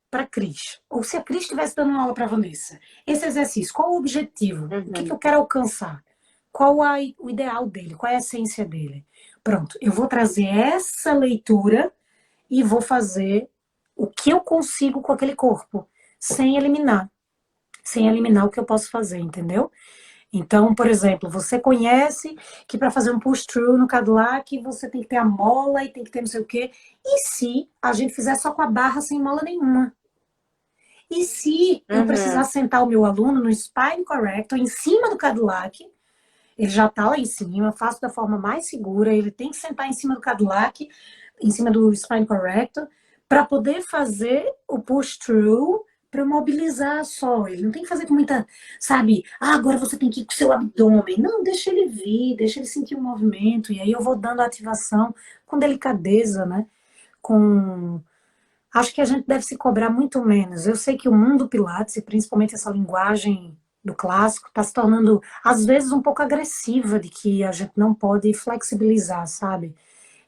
para Cris? Ou se a Cris estivesse dando uma aula para a Vanessa, esse exercício, qual o objetivo? O que, é que Uhum. eu quero alcançar? Qual o ideal dele? Qual é a essência dele? Pronto, eu vou trazer essa leitura e vou fazer o que eu consigo com aquele corpo, sem eliminar o que eu posso fazer, entendeu? Então, por exemplo, você conhece que para fazer um push-through no Cadillac você tem que ter a mola e tem que ter não sei o quê. E se a gente fizer só com a barra sem mola nenhuma? E se eu precisar Uhum. sentar o meu aluno no Spine Corrector em cima do Cadillac, ele já está lá em cima, eu faço da forma mais segura, ele tem que sentar em cima do Cadillac, em cima do Spine Corrector, para poder fazer o push-through, para mobilizar só. Ele não tem que fazer com muita, sabe, agora você tem que ir com o seu abdômen. Não, deixa ele vir, deixa ele sentir o movimento, e aí eu vou dando a ativação com delicadeza, né? Com Acho que a gente deve se cobrar muito menos. Eu sei que o mundo Pilates, e principalmente essa linguagem do clássico, está se tornando, às vezes, um pouco agressiva de que a gente não pode flexibilizar, sabe?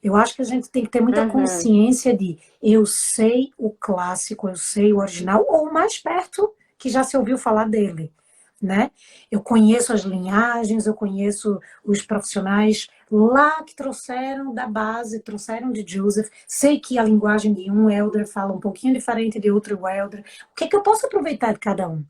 Eu acho que a gente tem que ter muita Uhum. consciência de eu sei o clássico, eu sei o original, ou mais perto que já se ouviu falar dele, né? Eu conheço as linhagens, eu conheço os profissionais lá que trouxeram da base, trouxeram de Joseph. Sei que a linguagem de um elder fala um pouquinho diferente de outro elder. O que é que eu posso aproveitar de cada um?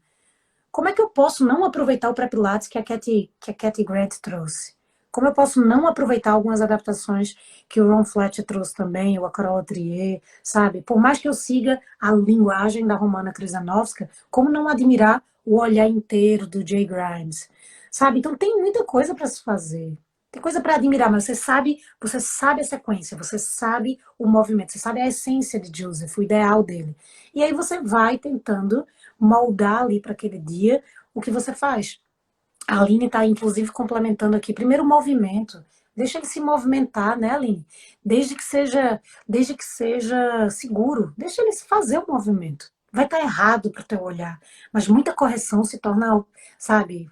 Como é que eu posso não aproveitar o pré-pilates que a Cathy Grant trouxe? Como eu posso não aproveitar algumas adaptações que o Ron Fletcher trouxe também, ou a Carola Trier, sabe? Por mais que eu siga a linguagem da Romana Krizanovska, como não admirar o olhar inteiro do Jay Grimes, sabe? Então tem muita coisa para se fazer. Tem coisa para admirar, mas você sabe a sequência, você sabe o movimento, você sabe a essência de Joseph, o ideal dele. E aí você vai tentando moldar ali para aquele dia o que você faz. A Aline está, inclusive, complementando aqui. Primeiro, o movimento. Deixa ele se movimentar, né, Aline? Desde que seja seguro. Deixa ele fazer o movimento. Vai estar errado para o teu olhar, mas muita correção se torna, sabe,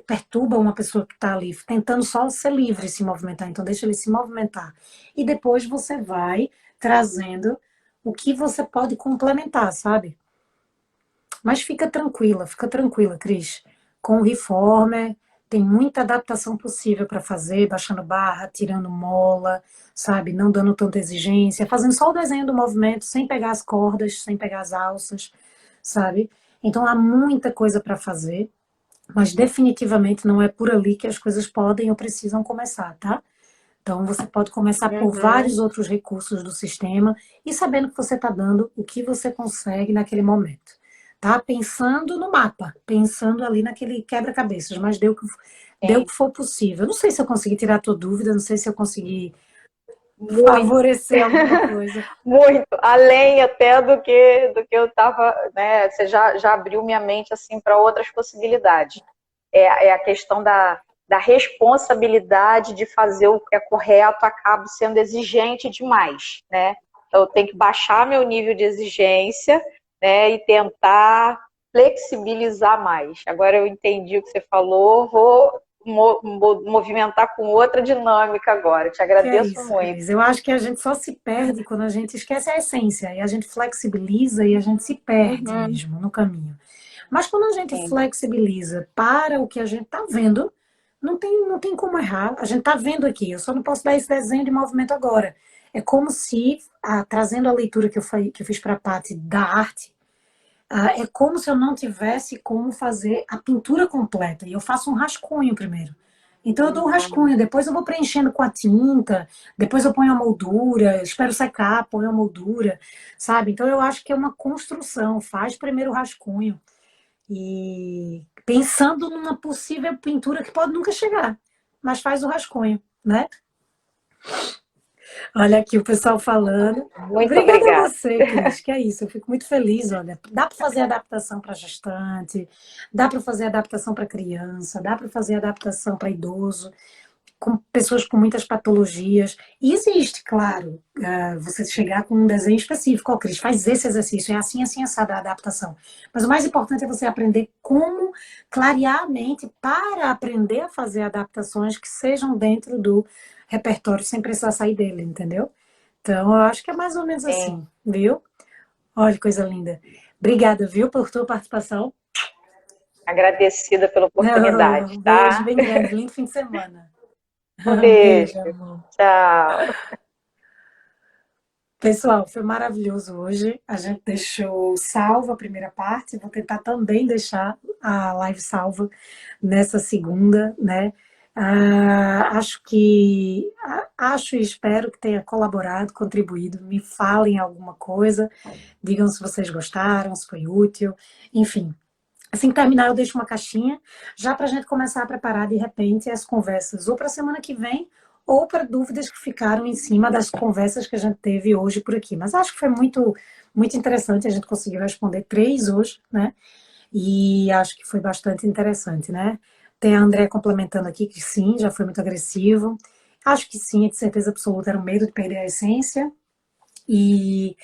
perturba uma pessoa que está ali tentando só ser livre e se movimentar. Então, deixa ele se movimentar. E depois você vai trazendo o que você pode complementar, sabe? Mas fica tranquila, Cris. Com o Reformer, tem muita adaptação possível para fazer, baixando barra, tirando mola, sabe? Não dando tanta exigência, fazendo só o desenho do movimento, sem pegar as cordas, sem pegar as alças, sabe? Então há muita coisa para fazer, mas definitivamente não é por ali que as coisas podem ou precisam começar, tá? Então você pode começar por Uhum. vários outros recursos do sistema e sabendo que você está dando o que você consegue naquele momento. Tá? Pensando no mapa, pensando ali naquele quebra-cabeças, mas deu o Sim. que for possível. Não sei se eu consegui tirar a tua dúvida, não sei se eu consegui Muito, favorecer alguma coisa. muito. Além até do que eu estava, né? Você já abriu minha mente assim para outras possibilidades. É a questão da responsabilidade de fazer o que é correto, acabo sendo exigente demais, né? Então, eu tenho que baixar meu nível de exigência, né, e tentar flexibilizar mais. Agora eu entendi o que você falou, vou movimentar com outra dinâmica agora. Te Que é agradeço isso, muito. Cris. Eu acho que a gente só se perde quando a gente esquece a essência e a gente flexibiliza e a gente se perde Uhum, mesmo no caminho. Mas quando a gente sim, flexibiliza para o que a gente está vendo, não tem como errar. A gente está vendo aqui, eu só não posso dar esse desenho de movimento agora. É como se, trazendo a leitura que eu fiz para a parte da arte, é como se eu não tivesse como fazer a pintura completa. E eu faço um rascunho primeiro. Então eu dou um rascunho, depois eu vou preenchendo com a tinta, depois eu ponho a moldura, espero secar, ponho a moldura, sabe? Então eu acho que é uma construção, faz primeiro o rascunho e pensando numa possível pintura que pode nunca chegar, mas faz o rascunho, né? Olha aqui o pessoal falando. muito Obrigada a obrigada. você, Cris, que é isso, eu fico muito feliz, olha. Dá para fazer adaptação para gestante, dá para fazer adaptação para criança, dá para fazer adaptação para idoso, com pessoas com muitas patologias. E existe, claro, você chegar com um desenho específico, ó, Cris, faz esse exercício, é assim, assim, essa adaptação. Mas o mais importante é você aprender como clarear a mente para aprender a fazer adaptações que sejam dentro do repertório sem precisar sair dele, entendeu? Então, eu acho que é mais ou menos Sim, assim, viu? Olha que coisa linda. Obrigada, viu, por tua participação. agradecida pela oportunidade, Um beijo tá? bem grande, lindo fim de semana. Um Um beijo. beijo, amor. Tchau. Pessoal, foi maravilhoso hoje. A gente deixou salva a primeira parte. Vou tentar também deixar a live salva nessa segunda, né? Acho e espero que tenha colaborado, contribuído. Me falem alguma coisa, digam se vocês gostaram, se foi útil, enfim. Assim que terminar, eu deixo uma caixinha, já para a gente começar a preparar de repente as conversas, ou para a semana que vem, ou para dúvidas que ficaram em cima das conversas que a gente teve hoje por aqui. Mas acho que foi muito, muito interessante, a gente conseguiu responder 3 hoje, né? E acho que foi bastante interessante, né? Tem a André complementando aqui que sim, já foi muito agressivo. Acho que sim, de certeza absoluta, era o medo de perder a essência. E,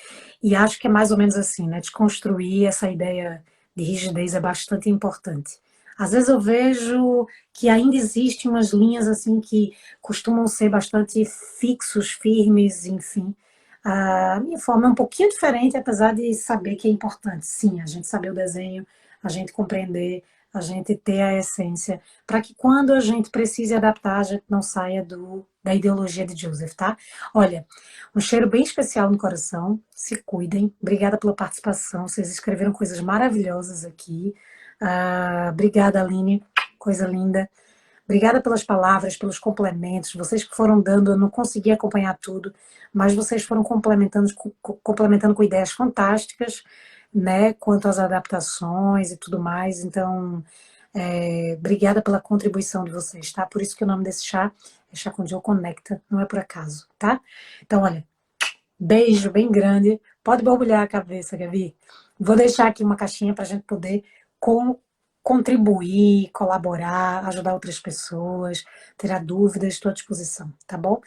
e acho que é mais ou menos assim, né? Desconstruir essa ideia de rigidez é bastante importante. Às vezes eu vejo que ainda existem umas linhas assim que costumam ser bastante fixos, firmes, enfim. A minha forma é um pouquinho diferente, apesar de saber que é importante. Sim, a gente saber o desenho, a gente compreender, a gente ter a essência, para que quando a gente precise adaptar, a gente não saia da ideologia de Joseph, tá? Olha, um cheiro bem especial no coração. Se cuidem. Obrigada pela participação. Vocês escreveram coisas maravilhosas aqui. Obrigada, Aline. Coisa linda. Obrigada pelas palavras, pelos complementos. Vocês que foram dando, eu não consegui acompanhar tudo, mas vocês foram complementando com ideias fantásticas, né? Quanto às adaptações e tudo mais. Então, obrigada pela contribuição de vocês, tá? Por isso que o nome desse chá é Chá com Joe Conecta, não é por acaso, tá? Então, olha, beijo bem grande. Pode borbulhar a cabeça, Gabi. Vou deixar aqui uma caixinha para a gente poder com, contribuir, colaborar, ajudar outras pessoas, tirar dúvidas, estou à disposição, tá bom?